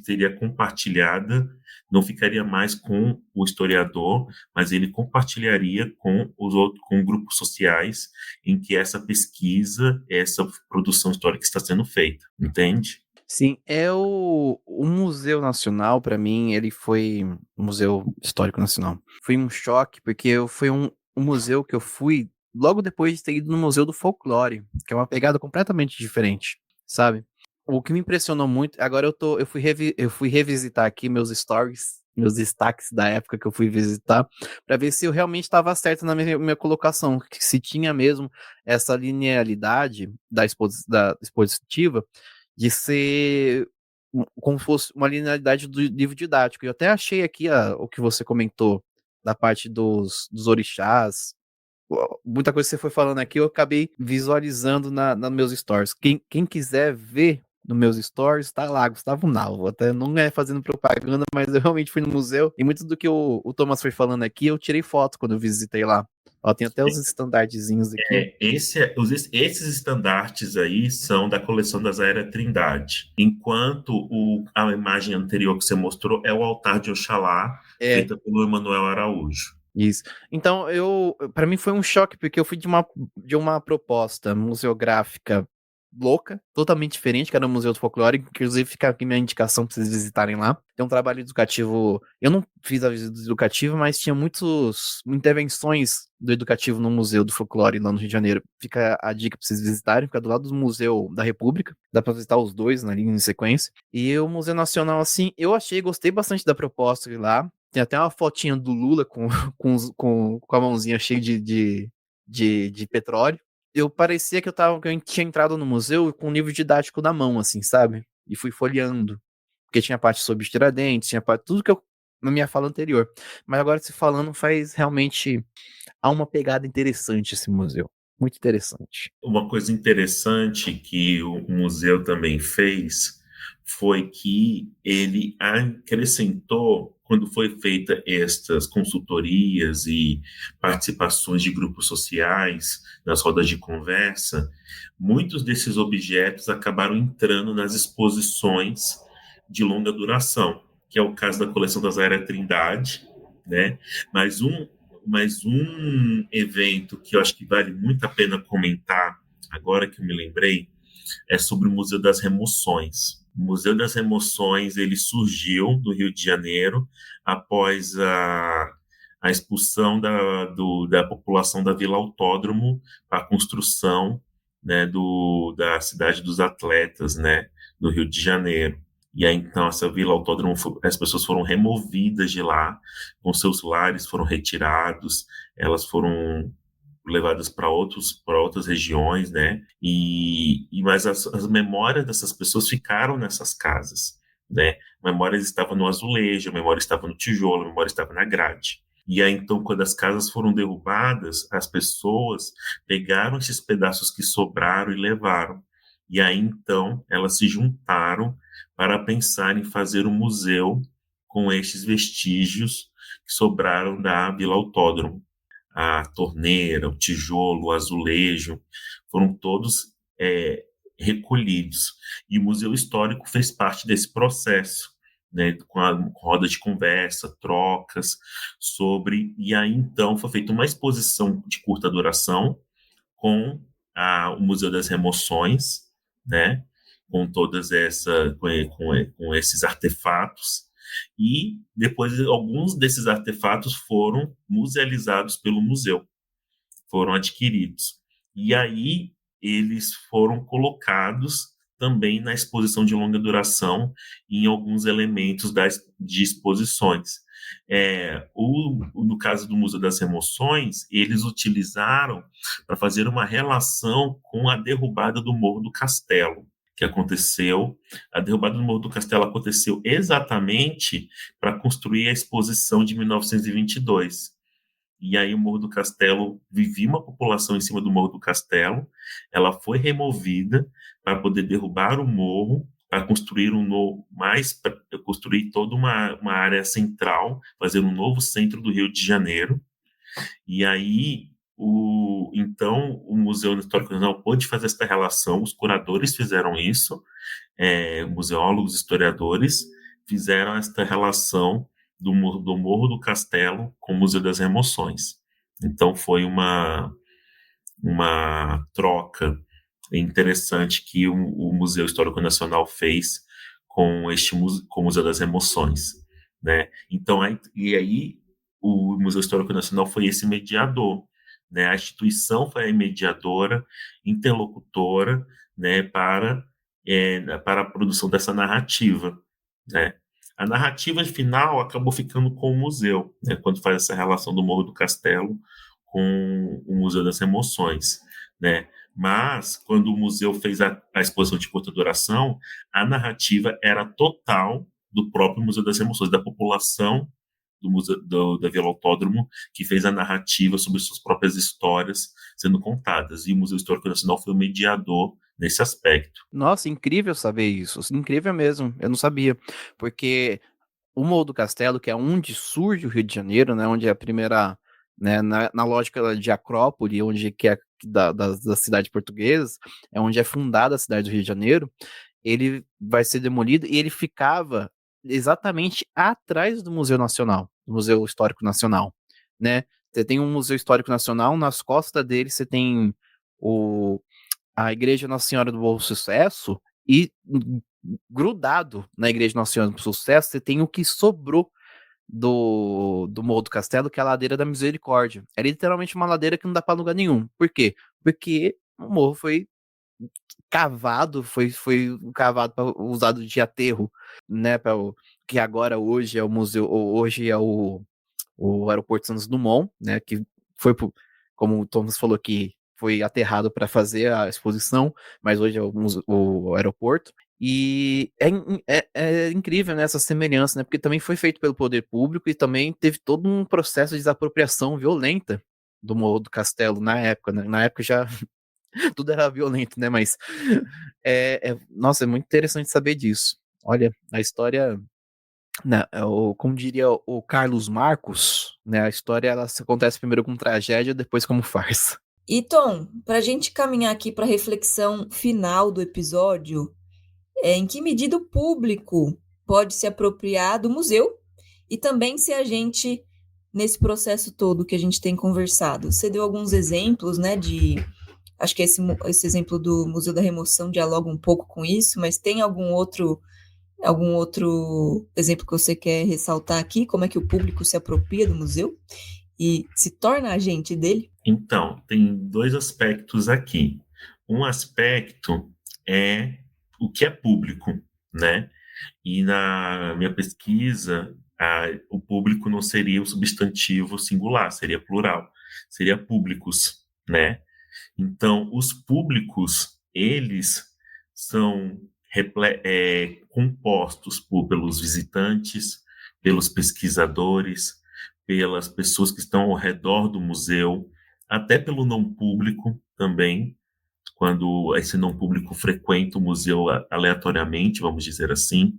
seria compartilhada, não ficaria mais com o historiador, mas ele compartilharia com com grupos sociais em que essa pesquisa, essa produção histórica está sendo feita, entende? Sim, o Museu Nacional, para mim, ele foi o Museu Histórico Nacional. Foi um choque, porque foi um museu que eu fui logo depois de ter ido no Museu do Folclore, que é uma pegada completamente diferente, sabe? O que me impressionou muito, agora eu fui revisitar aqui meus stories, meus destaques da época que eu fui visitar, para ver se eu realmente estava certo na minha colocação, que se tinha mesmo essa linearidade da expositiva, de ser como se fosse uma linearidade do livro didático. Eu até achei aqui o que você comentou, da parte dos orixás, muita coisa que você foi falando aqui, eu acabei visualizando nos meus stories. Quem quiser ver nos meus stories, tá lá, Gustavo Nalvo. Até não é fazendo propaganda, mas eu realmente fui no museu, e muito do que o Thomas foi falando aqui, eu tirei foto quando eu visitei lá. Ó, tem até os estandartezinhos aqui. Esses estandartes aí são da coleção da Zaira Trindade, enquanto a imagem anterior que você mostrou é o altar de Oxalá, feita pelo Emanuel Araújo. Isso. Então, para mim foi um choque, porque eu fui de uma proposta museográfica louca, totalmente diferente, que era o Museu do Folclore, inclusive fica aqui minha indicação para vocês visitarem lá. Tem um trabalho educativo, eu não fiz a visita educativa, mas tinha muitas intervenções do educativo no Museu do Folclore lá no Rio de Janeiro. Fica a dica para vocês visitarem, fica do lado do Museu da República, dá para visitar os dois na linha em sequência. E o Museu Nacional, assim, gostei bastante da proposta lá. Tem até uma fotinha do Lula com a mãozinha cheia de petróleo. Eu parecia que eu tinha entrado no museu com um livro didático na mão, assim, sabe? E fui folheando. Porque tinha parte sobre Tiradentes, tinha parte. Tudo que eu na minha fala anterior. Mas agora se falando faz realmente... Há uma pegada interessante esse museu. Muito interessante. Uma coisa interessante que o museu também fez foi que ele acrescentou, quando foi feita estas consultorias e participações de grupos sociais nas rodas de conversa, muitos desses objetos acabaram entrando nas exposições de longa duração, que é o caso da coleção da Zaira Trindade, né? Mas um evento que eu acho que vale muito a pena comentar, agora que eu me lembrei, é sobre o Museu das Remoções. O Museu das Remoções, ele surgiu no Rio de Janeiro após a expulsão da população da Vila Autódromo para a construção, né, da Cidade dos Atletas, né, do Rio de Janeiro. E aí, então, essa Vila Autódromo, as pessoas foram removidas de lá, com seus lares foram retirados, elas foram levadas para outras regiões, né? Mas as memórias dessas pessoas ficaram nessas casas, né? A memória estava no azulejo, a memória estava no tijolo, a memória estava na grade. E aí, então, quando as casas foram derrubadas, as pessoas pegaram esses pedaços que sobraram e levaram. E aí, então, elas se juntaram para pensar em fazer um museu com estes vestígios que sobraram da Vila Autódromo. A torneira, o tijolo, o azulejo, foram todos recolhidos. E o Museu Histórico fez parte desse processo, né, com a roda de conversa, trocas sobre... E aí, então, foi feita uma exposição de curta duração com o Museu das Remoções, né, com todas com esses artefatos, e depois alguns desses artefatos foram musealizados pelo museu, foram adquiridos. E aí eles foram colocados também na exposição de longa duração em alguns elementos de exposições. No caso do Museu das Remoções, eles utilizaram para fazer uma relação com a derrubada do Morro do Castelo, que aconteceu. A derrubada do Morro do Castelo aconteceu exatamente para construir a exposição de 1922. E aí o Morro do Castelo, vivia uma população em cima do Morro do Castelo, ela foi removida para poder derrubar o morro, para construir construir toda uma área central, fazer um novo centro do Rio de Janeiro. E aí, então, o Museu Histórico Nacional pôde fazer essa relação, os curadores fizeram isso, museólogos, historiadores, fizeram esta relação do Morro do Castelo com o Museu das Remoções. Então, foi uma troca interessante que o Museu Histórico Nacional fez com com o Museu das Remoções, né? Então, aí o Museu Histórico Nacional foi esse mediador, né? A instituição foi a mediadora, interlocutora, né, para a produção dessa narrativa, né? A narrativa final acabou ficando com o museu, né, quando faz essa relação do Morro do Castelo com o Museu das Remoções, né? Mas, quando o museu fez a exposição de curta duração, a narrativa era total do próprio Museu das Remoções, da população do museu, da Vila Autódromo, que fez a narrativa sobre suas próprias histórias sendo contadas. E o Museu Histórico Nacional foi o mediador nesse aspecto. Nossa, incrível saber isso. Incrível mesmo. Eu não sabia. Porque o Morro do Castelo, que é onde surge o Rio de Janeiro, né, onde é a primeira, né, na lógica de Acrópole, onde que é das cidades portuguesas, é onde é fundada a cidade do Rio de Janeiro, ele vai ser demolido e ele ficava exatamente atrás do Museu Nacional, do Museu Histórico Nacional, né? Você tem um Museu Histórico Nacional, nas costas dele você tem a Igreja Nossa Senhora do Bom Sucesso, e grudado na Igreja Nossa Senhora do Bom Sucesso você tem o que sobrou do Morro do Castelo, que é a Ladeira da Misericórdia. É literalmente uma ladeira que não dá para lugar nenhum. Por quê? Porque o morro foi cavado, foi cavado usado de aterro, né, que agora hoje é o museu, hoje é o Aeroporto Santos Dumont, né, que foi, como o Thomas falou, que foi aterrado para fazer a exposição, mas hoje é o aeroporto. E é incrível, né, essa semelhança, né? Porque também foi feito pelo poder público e também teve todo um processo de desapropriação violenta do Morro do Castelo na época, né? Na época já tudo era violento, né? Mas nossa, é muito interessante saber disso. Olha, a história, né, como diria o Carlos Marcos, né? A história ela se acontece primeiro com tragédia, depois como farsa. E Tom, para a gente caminhar aqui para a reflexão final do episódio, em que medida o público pode se apropriar do museu e também ser agente nesse processo todo que a gente tem conversado? Você deu alguns exemplos, né, acho que esse exemplo do Museu da Remoção dialoga um pouco com isso, mas tem algum outro exemplo que você quer ressaltar aqui? Como é que o público se apropria do museu e se torna agente dele? Então, tem dois aspectos aqui. Um aspecto é o que é público, né? E na minha pesquisa, o público não seria o substantivo singular, seria plural, seria públicos, né? Então, os públicos, eles são compostos pelos visitantes, pelos pesquisadores, pelas pessoas que estão ao redor do museu, até pelo não público também, quando esse não público frequenta o museu aleatoriamente, vamos dizer assim,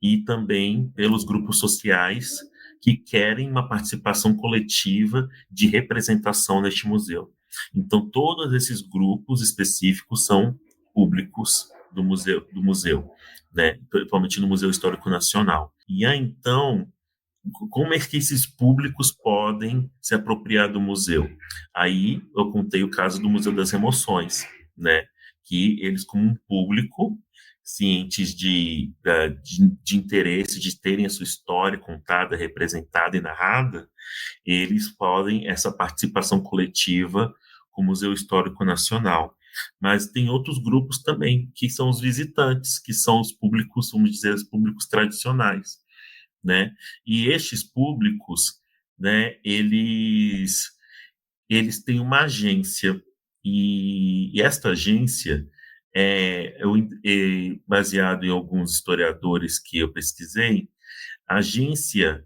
e também pelos grupos sociais que querem uma participação coletiva de representação neste museu. Então, todos esses grupos específicos são públicos do museu, né? Principalmente no Museu Histórico Nacional. E aí, então, como é que esses públicos podem se apropriar do museu? Aí eu contei o caso do Museu das Emoções, né? Que eles, como um público, cientes de interesse, de terem a sua história contada, representada e narrada, eles podem essa participação coletiva com o Museu Histórico Nacional. Mas tem outros grupos também, que são os visitantes, que são os públicos, vamos dizer, os públicos tradicionais, né? E estes públicos, né, eles têm uma agência, e esta agência baseado em alguns historiadores que eu pesquisei, a agência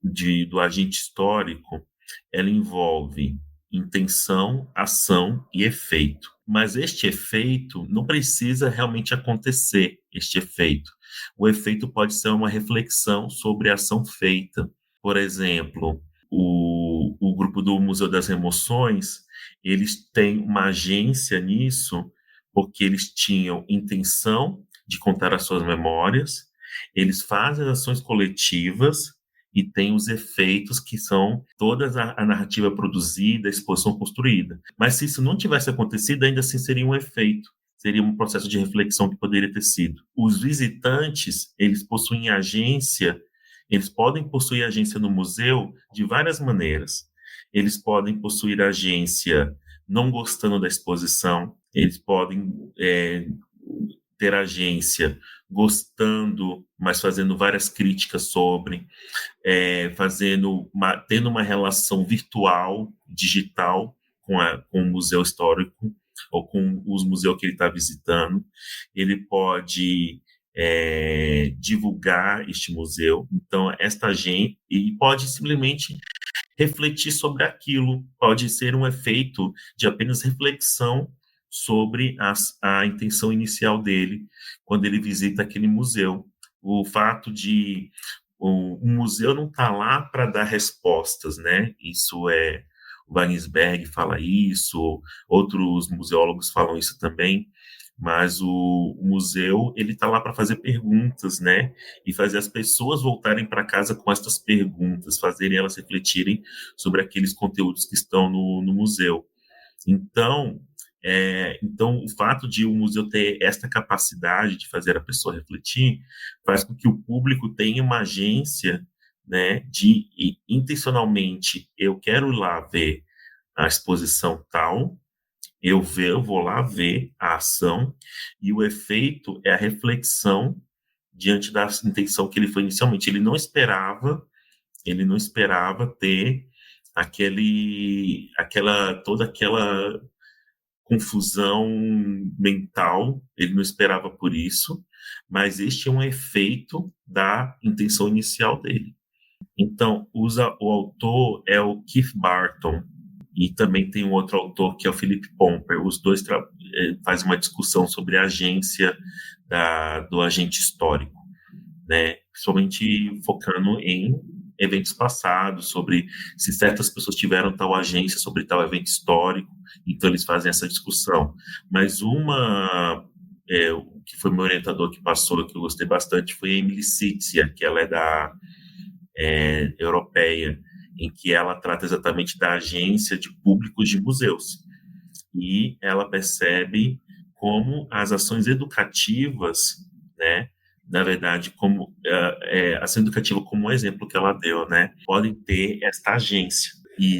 do agente histórico, ela envolve intenção, ação e efeito. Mas este efeito não precisa realmente acontecer, este efeito. O efeito pode ser uma reflexão sobre a ação feita. Por exemplo, o grupo do Museu das Emoções, eles têm uma agência nisso, porque eles tinham intenção de contar as suas memórias, eles fazem as ações coletivas e tem os efeitos que são toda a narrativa produzida, a exposição construída. Mas se isso não tivesse acontecido, ainda assim seria um efeito, seria um processo de reflexão que poderia ter sido. Os visitantes, eles possuem agência, eles podem possuir agência no museu de várias maneiras. Eles podem possuir agência não gostando da exposição, eles podem ter agência gostando, mas fazendo várias críticas sobre, tendo uma relação virtual, digital, com o museu histórico ou com os museus que ele está visitando. Ele pode divulgar este museu. Então, esta gente, e pode simplesmente refletir sobre aquilo, pode ser um efeito de apenas reflexão sobre a intenção inicial dele quando ele visita aquele museu. O fato de o museu não está lá para dar respostas, né? Isso o Wagensberg fala isso, outros museólogos falam isso também, mas o museu ele está lá para fazer perguntas, né? E fazer as pessoas voltarem para casa com essas perguntas, fazerem elas refletirem sobre aqueles conteúdos que estão no museu. Então, o fato de o museu ter esta capacidade de fazer a pessoa refletir faz com que o público tenha uma agência, né, de intencionalmente, eu quero ir lá ver a exposição tal, eu vou lá ver a ação, e o efeito é a reflexão diante da intenção que ele foi inicialmente. Ele não esperava ter toda aquela confusão mental, ele não esperava por isso, mas este é um efeito da intenção inicial dele. Então, o autor é o Keith Barton, e também tem um outro autor que é o Philip Pomper. Os dois fazem uma discussão sobre a agência do agente histórico, né? Principalmente focando em eventos passados, sobre se certas pessoas tiveram tal agência sobre tal evento histórico, então eles fazem essa discussão. Mas o que foi meu orientador que passou, que eu gostei bastante, foi a Emily Sitzia, que ela é da europeia, em que ela trata exatamente da agência de públicos de museus. E ela percebe como as ações educativas, né, na verdade, como a ação educativa, como um exemplo que ela deu, né, podem ter esta agência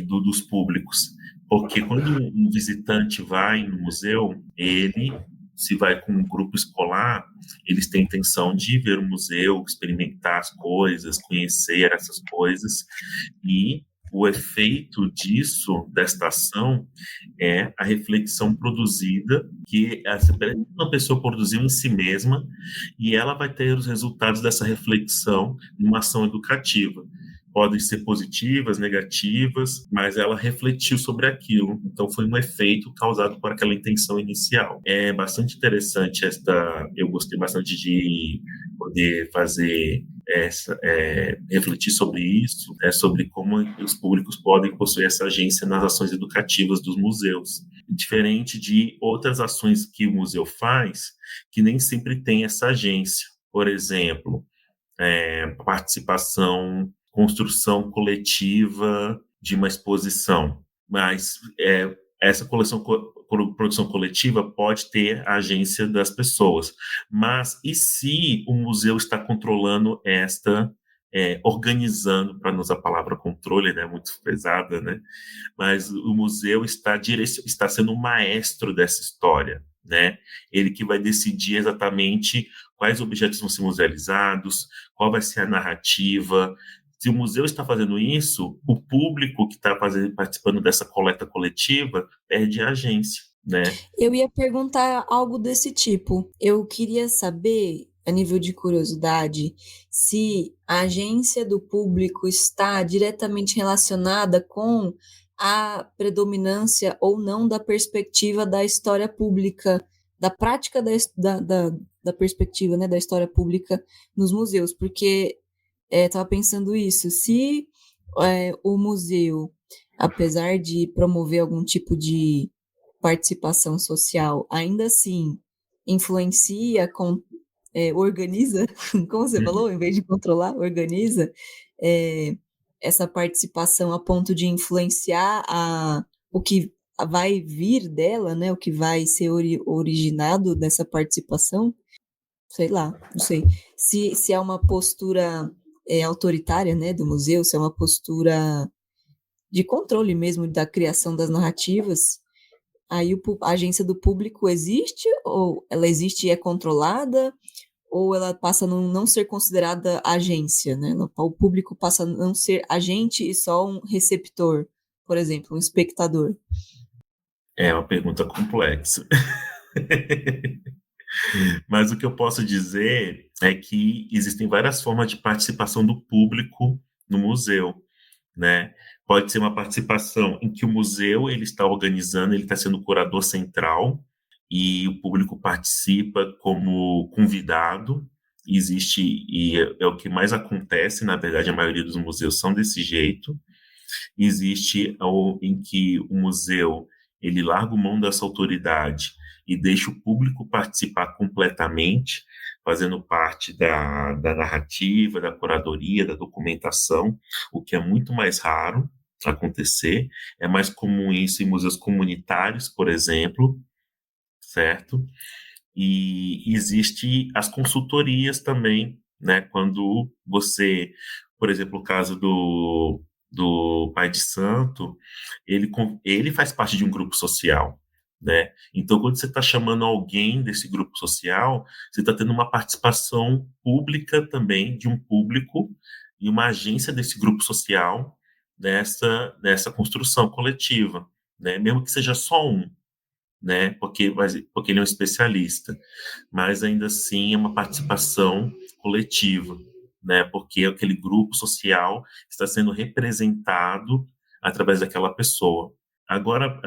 dos públicos. Porque quando um visitante vai no museu, ele, se vai com um grupo escolar, eles têm a intenção de ver o museu, experimentar as coisas, conhecer essas coisas, e o efeito disso, desta ação, é a reflexão produzida, que uma pessoa produziu em si mesma, e ela vai ter os resultados dessa reflexão numa ação educativa. Podem ser positivas, negativas, mas ela refletiu sobre aquilo. Então, foi um efeito causado por aquela intenção inicial. É bastante interessante eu gostei bastante de poder fazer refletir sobre isso, sobre como os públicos podem possuir essa agência nas ações educativas dos museus. Diferente de outras ações que o museu faz, que nem sempre tem essa agência. Por exemplo, participação, construção coletiva de uma exposição. Mas essa produção coletiva pode ter a agência das pessoas. Mas e se o museu está controlando organizando, para não usar a palavra controle, né, muito pesada, né? Mas o museu está sendo o maestro dessa história, né? Ele que vai decidir exatamente quais objetos vão ser musealizados, qual vai ser a narrativa. Se o museu está fazendo isso, o público que está participando dessa coleta coletiva perde a agência, né? Eu ia perguntar algo desse tipo. Eu queria saber, a nível de curiosidade, se a agência do público está diretamente relacionada com a predominância ou não da perspectiva da história pública, da prática da perspectiva, né, da história pública nos museus, porque estava pensando isso, se o museu, apesar de promover algum tipo de participação social, ainda assim influencia, organiza, como você falou, em vez de controlar, organiza essa participação a ponto de influenciar o que vai vir dela, né, o que vai ser originado dessa participação, sei lá, não sei, se é uma postura autoritária, né, do museu, se é uma postura de controle mesmo da criação das narrativas. Aí a agência do público existe, ou ela existe e é controlada, ou ela passa a não ser considerada agência, né? O público passa a não ser agente e só um receptor, por exemplo, um espectador. É uma pergunta complexa. Mas o que eu posso dizer é que existem várias formas de participação do público no museu, né? Pode ser uma participação em que o museu ele está organizando, ele está sendo o curador central e o público participa como convidado. Existe, e é o que mais acontece, na verdade, a maioria dos museus são desse jeito. Existe em que o museu ele larga mão dessa autoridade e deixa o público participar completamente, fazendo parte da narrativa, da curadoria, da documentação, o que é muito mais raro acontecer. É mais comum isso em museus comunitários, por exemplo, certo? E existe as consultorias também, né? Quando você, por exemplo, o caso do Pai de Santo, ele faz parte de um grupo social, né? Então, quando você está chamando alguém desse grupo social, você está tendo uma participação pública também de um público e uma agência desse grupo social nessa construção coletiva, né? Mesmo que seja só um, né? Porque ele é um especialista, mas ainda assim é uma participação coletiva, né? Porque aquele grupo social está sendo representado através daquela pessoa. Agora,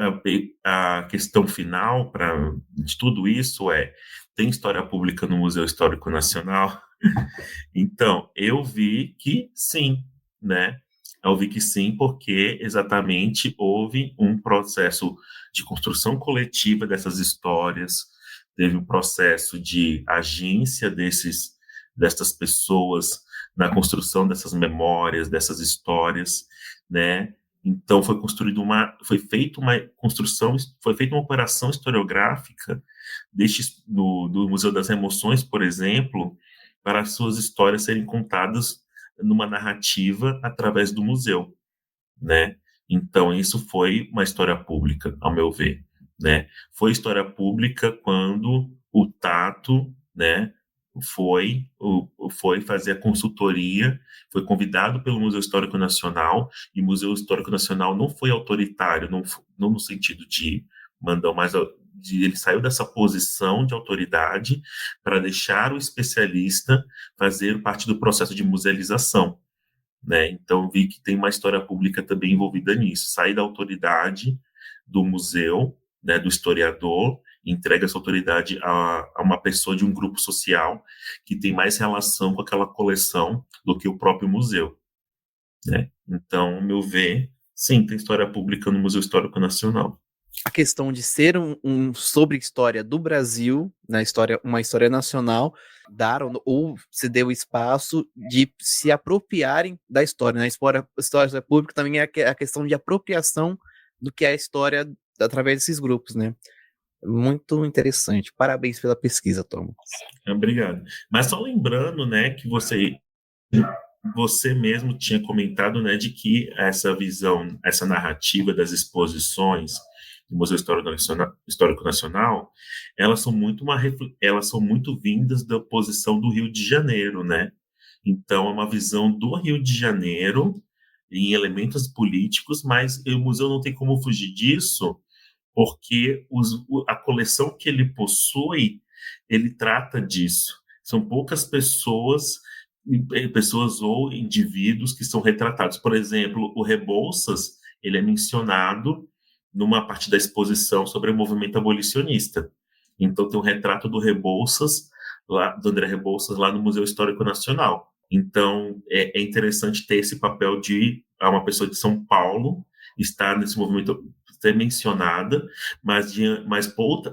a questão final de tudo isso tem história pública no Museu Histórico Nacional? Então, eu vi que sim, né? Eu vi que sim, porque exatamente houve um processo de construção coletiva dessas histórias, teve um processo de agência dessas pessoas na construção dessas memórias, dessas histórias, né? Então foi feita uma construção, foi feita uma operação historiográfica do Museu das Emoções, por exemplo, para as suas histórias serem contadas numa narrativa através do museu, né? Então, isso foi uma história pública, ao meu ver, né? Foi história pública quando o Tato, né, foi fazer a consultoria, foi convidado pelo Museu Histórico Nacional, e o Museu Histórico Nacional não foi autoritário, não no sentido de mandar mais... Ele saiu dessa posição de autoridade para deixar o especialista fazer parte do processo de musealização, né? Então, vi que tem uma história pública também envolvida nisso. Sair da autoridade do museu, né, do historiador, entrega essa autoridade a uma pessoa de um grupo social que tem mais relação com aquela coleção do que o próprio museu, né? Então, ao meu ver, sim, tem história pública no Museu Histórico Nacional. A questão de ser sobre história do Brasil, uma história nacional, ou se deu espaço de se apropriarem da história, né? A história pública também é a questão de apropriação do que é a história através desses grupos, né? Muito interessante. Parabéns pela pesquisa, Thomas. Obrigado. Mas só lembrando, né, que você mesmo tinha comentado, né, de que essa visão, essa narrativa das exposições do Museu Histórico Nacional, elas são muito vindas da posição do Rio de Janeiro, né? Então, é uma visão do Rio de Janeiro em elementos políticos, mas o museu não tem como fugir disso, porque a coleção que ele possui, ele trata disso. São poucas pessoas ou indivíduos que são retratados. Por exemplo, o Rebouças, ele é mencionado numa parte da exposição sobre o movimento abolicionista. Então, tem um retrato do André Rebouças, lá no Museu Histórico Nacional. Então, é interessante ter esse papel de uma pessoa de São Paulo estar nesse movimento, ser mencionada, mas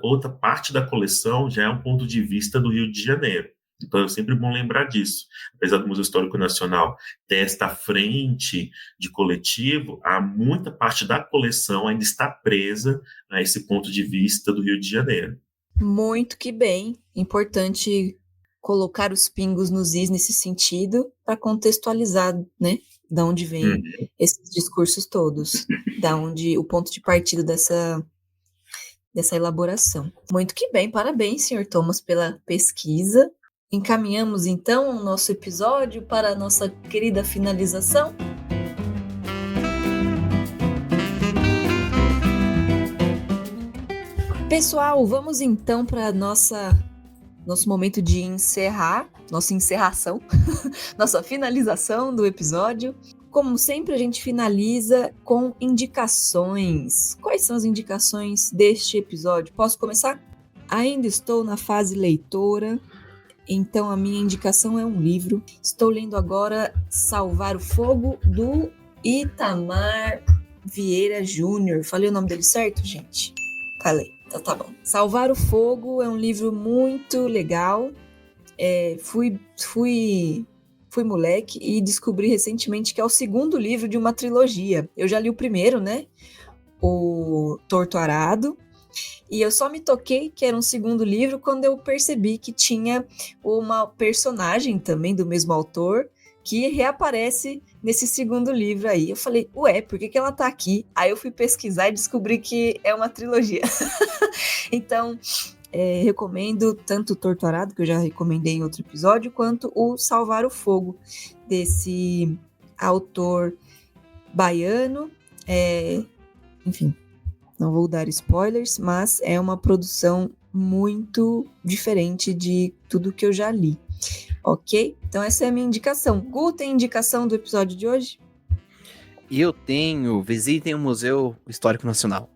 outra parte da coleção já é um ponto de vista do Rio de Janeiro. Então, é sempre bom lembrar disso. Apesar do Museu Histórico Nacional ter esta frente de coletivo, há muita parte da coleção ainda está presa a esse ponto de vista do Rio de Janeiro. Muito que bem. Importante colocar os pingos nos is nesse sentido para contextualizar, né? Da onde vem esses discursos todos. Da onde o ponto de partida dessa elaboração. Muito que bem. Parabéns, senhor Thomas, pela pesquisa. Encaminhamos, então, o nosso episódio para a nossa querida finalização. Pessoal, vamos então para nosso momento de encerrar, nossa encerração, nossa finalização do episódio. Como sempre, a gente finaliza com indicações. Quais são as indicações deste episódio? Posso começar? Ainda estou na fase leitora. Então, a minha indicação é um livro. Estou lendo agora Salvar o Fogo, do Itamar Vieira Júnior. Falei o nome dele certo, gente? Falei. Então, tá bom. Salvar o Fogo é um livro muito legal. Fui moleque e descobri recentemente que é o segundo livro de uma trilogia. Eu já li o primeiro, né? O Torto Arado. E eu só me toquei que era um segundo livro quando eu percebi que tinha uma personagem também do mesmo autor que reaparece nesse segundo livro aí. Eu falei, por que ela tá aqui? Aí eu fui pesquisar e descobri que é uma trilogia. Então, recomendo tanto o Torto Arado, que eu já recomendei em outro episódio, quanto o Salvar o Fogo, desse autor baiano. Enfim, Não vou dar spoilers, mas é uma produção muito diferente de tudo que eu já li. Ok? Então essa é a minha indicação. Gu, tem indicação do episódio de hoje? E eu tenho, visitem o Museu Histórico Nacional.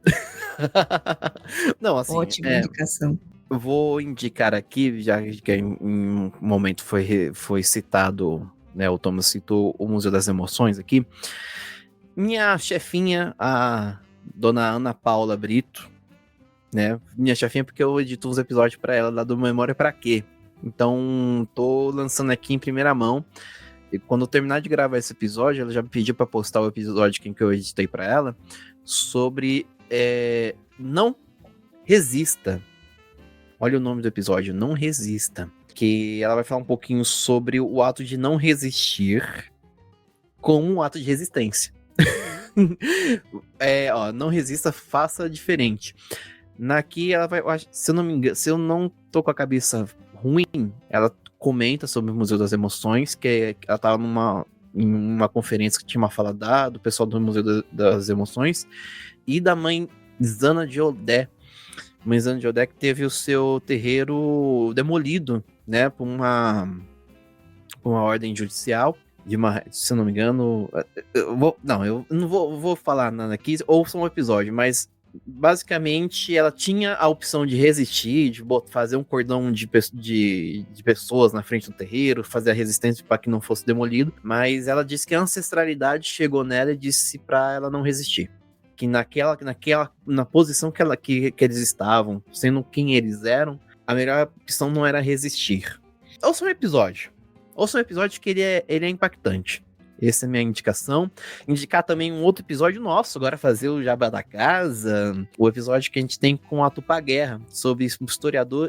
Não, assim, Ótima indicação. eu vou indicar aqui, já que em um momento foi citado, né, o Thomas citou o Museu das Emoções aqui. Minha chefinha, a dona Ana Paula Brito, né, minha chefinha porque eu edito uns episódios pra ela lá do Memória Pra Quê. Então, tô lançando aqui em primeira mão. E quando eu terminar de gravar esse episódio, ela já me pediu pra postar o episódio que eu editei pra ela sobre Não Resista. Olha o nome do episódio, Não Resista. Que ela vai falar um pouquinho sobre o ato de não resistir como um ato de resistência. Não resista, faça diferente. Naqui ela vai, se eu não me engano, se eu não tô com a cabeça ruim, ela comenta sobre o Museu das Emoções, ela tava em uma conferência que tinha uma fala do pessoal do Museu das Emoções e da mãe Zana de Odé. Mãe Zana de Odé que teve o seu terreiro demolido, né, por uma ordem judicial. Se eu não me engano, eu não vou falar nada aqui, ouçam um episódio, mas basicamente ela tinha a opção de resistir, de fazer um cordão de pessoas na frente do terreiro, fazer a resistência para que não fosse demolido, mas ela disse que a ancestralidade chegou nela e disse para ela não resistir. Que na posição que eles estavam, sendo quem eles eram, a melhor opção não era resistir. Ouça um episódio que ele é impactante. Essa é a minha indicação. Indicar também um outro episódio nosso, agora fazer o Jabá da Casa, o episódio que a gente tem com a Tupá Guerra, sobre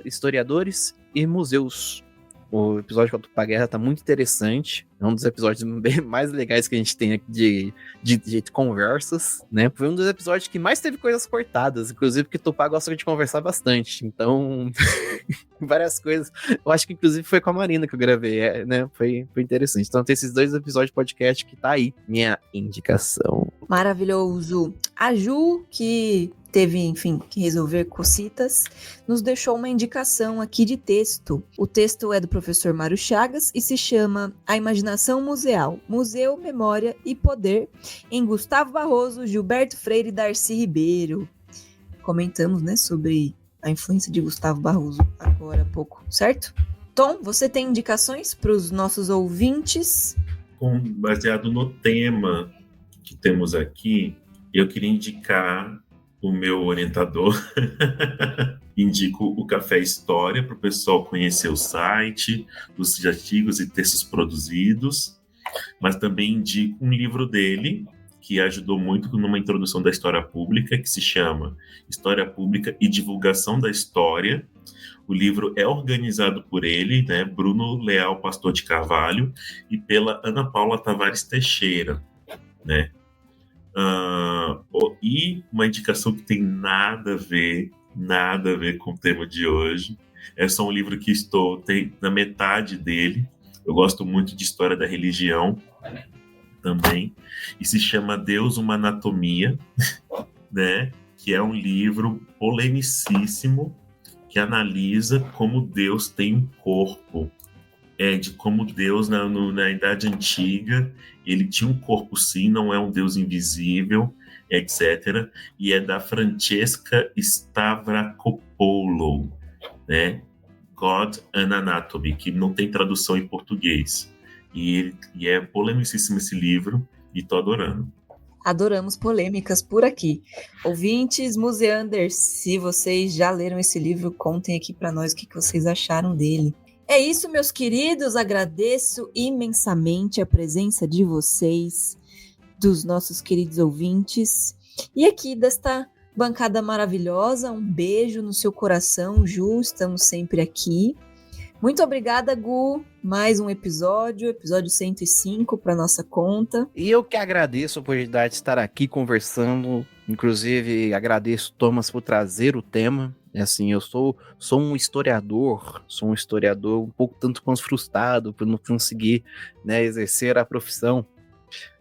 historiadores e museus. O episódio com a Tupá Guerra tá muito interessante. É um dos episódios mais legais que a gente tem aqui de conversas, né? Foi um dos episódios que mais teve coisas cortadas, inclusive porque Tupá gosta de conversar bastante. Então, várias coisas. Eu acho que inclusive foi com a Marina que eu gravei, né? Foi interessante. Então tem esses 2 episódios de podcast que tá aí. Minha indicação. Maravilhoso. A Ju, que teve, enfim, que resolver cocitas, nos deixou uma indicação aqui de texto. O texto é do professor Mário Chagas e se chama A Imaginação Museal, Museu, Memória e Poder, em Gustavo Barroso, Gilberto Freire e Darcy Ribeiro. Comentamos, né, sobre a influência de Gustavo Barroso agora há pouco, certo? Tom, você tem indicações para os nossos ouvintes? Baseado no tema que temos aqui, eu queria indicar o meu orientador. Indico o Café História para o pessoal conhecer o site, os artigos e textos produzidos, mas também indico um livro dele que ajudou muito numa introdução da história pública, que se chama História Pública e Divulgação da História. O livro é organizado por ele, né, Bruno Leal Pastor de Carvalho, e pela Ana Paula Tavares Teixeira, né? E uma indicação que tem nada a ver com o tema de hoje. É só um livro que tem na metade dele. Eu gosto muito de história da religião também. E se chama Deus, uma Anatomia, né? Que é um livro polemicíssimo que analisa como Deus tem um corpo. De como Deus, na Idade Antiga, ele tinha um corpo sim, não é um Deus invisível, etc. E é da Francesca Stavrakopoulou, né? God and Anatomy, que não tem tradução em português. E é polemicíssimo esse livro, e tô adorando. Adoramos polêmicas por aqui. Ouvintes, museanders, se vocês já leram esse livro, contem aqui para nós o que vocês acharam dele. É isso, meus queridos. Agradeço imensamente a presença de vocês, dos nossos queridos ouvintes. E aqui desta bancada maravilhosa, um beijo no seu coração, Ju. Estamos sempre aqui. Muito obrigada, Gu. Mais um episódio 105 para nossa conta. E eu que agradeço a oportunidade de estar aqui conversando. Inclusive, agradeço, Thomas, por trazer o tema. Assim, eu sou um historiador um pouco tanto quanto frustrado por não conseguir, né, exercer a profissão.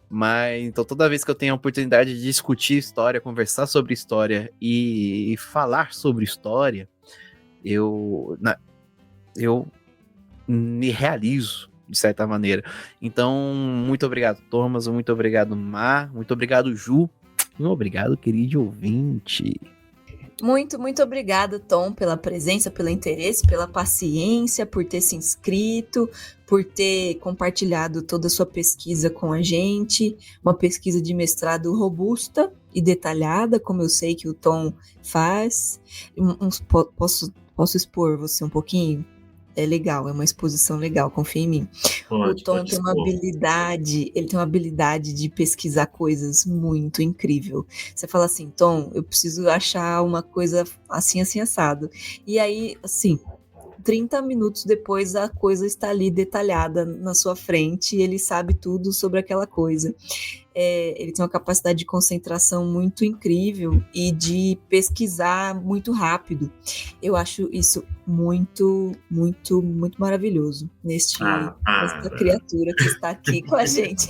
Mas então toda vez que eu tenho a oportunidade de discutir história, conversar sobre história e falar sobre história, eu me realizo de certa maneira. Então, muito obrigado, Thomas, muito obrigado, Mar, muito obrigado, Ju, e obrigado, querido ouvinte. Muito, muito obrigada, Tom, pela presença, pelo interesse, pela paciência, por ter se inscrito, por ter compartilhado toda a sua pesquisa com a gente. Uma pesquisa de mestrado robusta e detalhada, como eu sei que o Tom faz. Posso expor você um pouquinho? É legal, é uma exposição legal, confia em mim. O Tom tem uma habilidade, ele tem uma habilidade de pesquisar coisas muito incrível. Você fala assim, Tom, eu preciso achar uma coisa assim, assim, assado. E aí, assim, 30 minutos depois a coisa está ali detalhada na sua frente e ele sabe tudo sobre aquela coisa. Ele tem uma capacidade de concentração muito incrível e de pesquisar muito rápido. Eu acho isso muito, muito, muito maravilhoso nesta criatura que está aqui com a gente.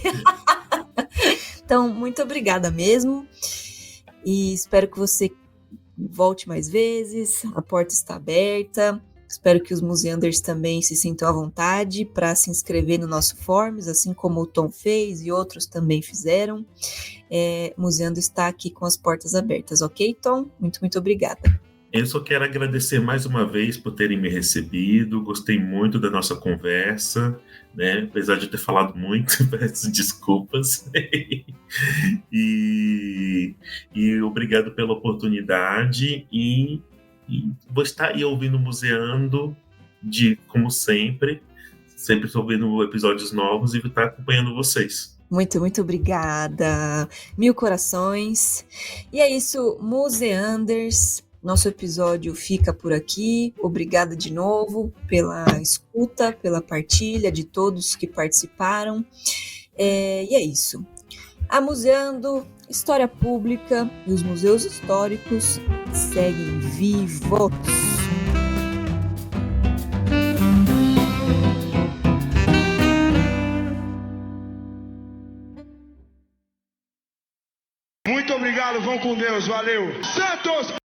Então, muito obrigada mesmo e espero que você volte mais vezes, a porta está aberta. Espero que os museanders também se sintam à vontade para se inscrever no nosso Forms, assim como o Tom fez e outros também fizeram. Museando está aqui com as portas abertas, ok, Tom? Muito, muito obrigada. Eu só quero agradecer mais uma vez por terem me recebido, gostei muito da nossa conversa, né? Apesar de eu ter falado muito, peço desculpas. e obrigado pela oportunidade e vou estar aí ouvindo Museando, como sempre estou ouvindo episódios novos e vou estar acompanhando vocês. Muito, muito obrigada. 1000 corações. E é isso, Museanders. Nosso episódio fica por aqui. Obrigada de novo pela escuta, pela partilha de todos que participaram. E é isso. A Museando, História Pública e os museus históricos seguem vivos. Muito obrigado, vão com Deus, valeu. Santos!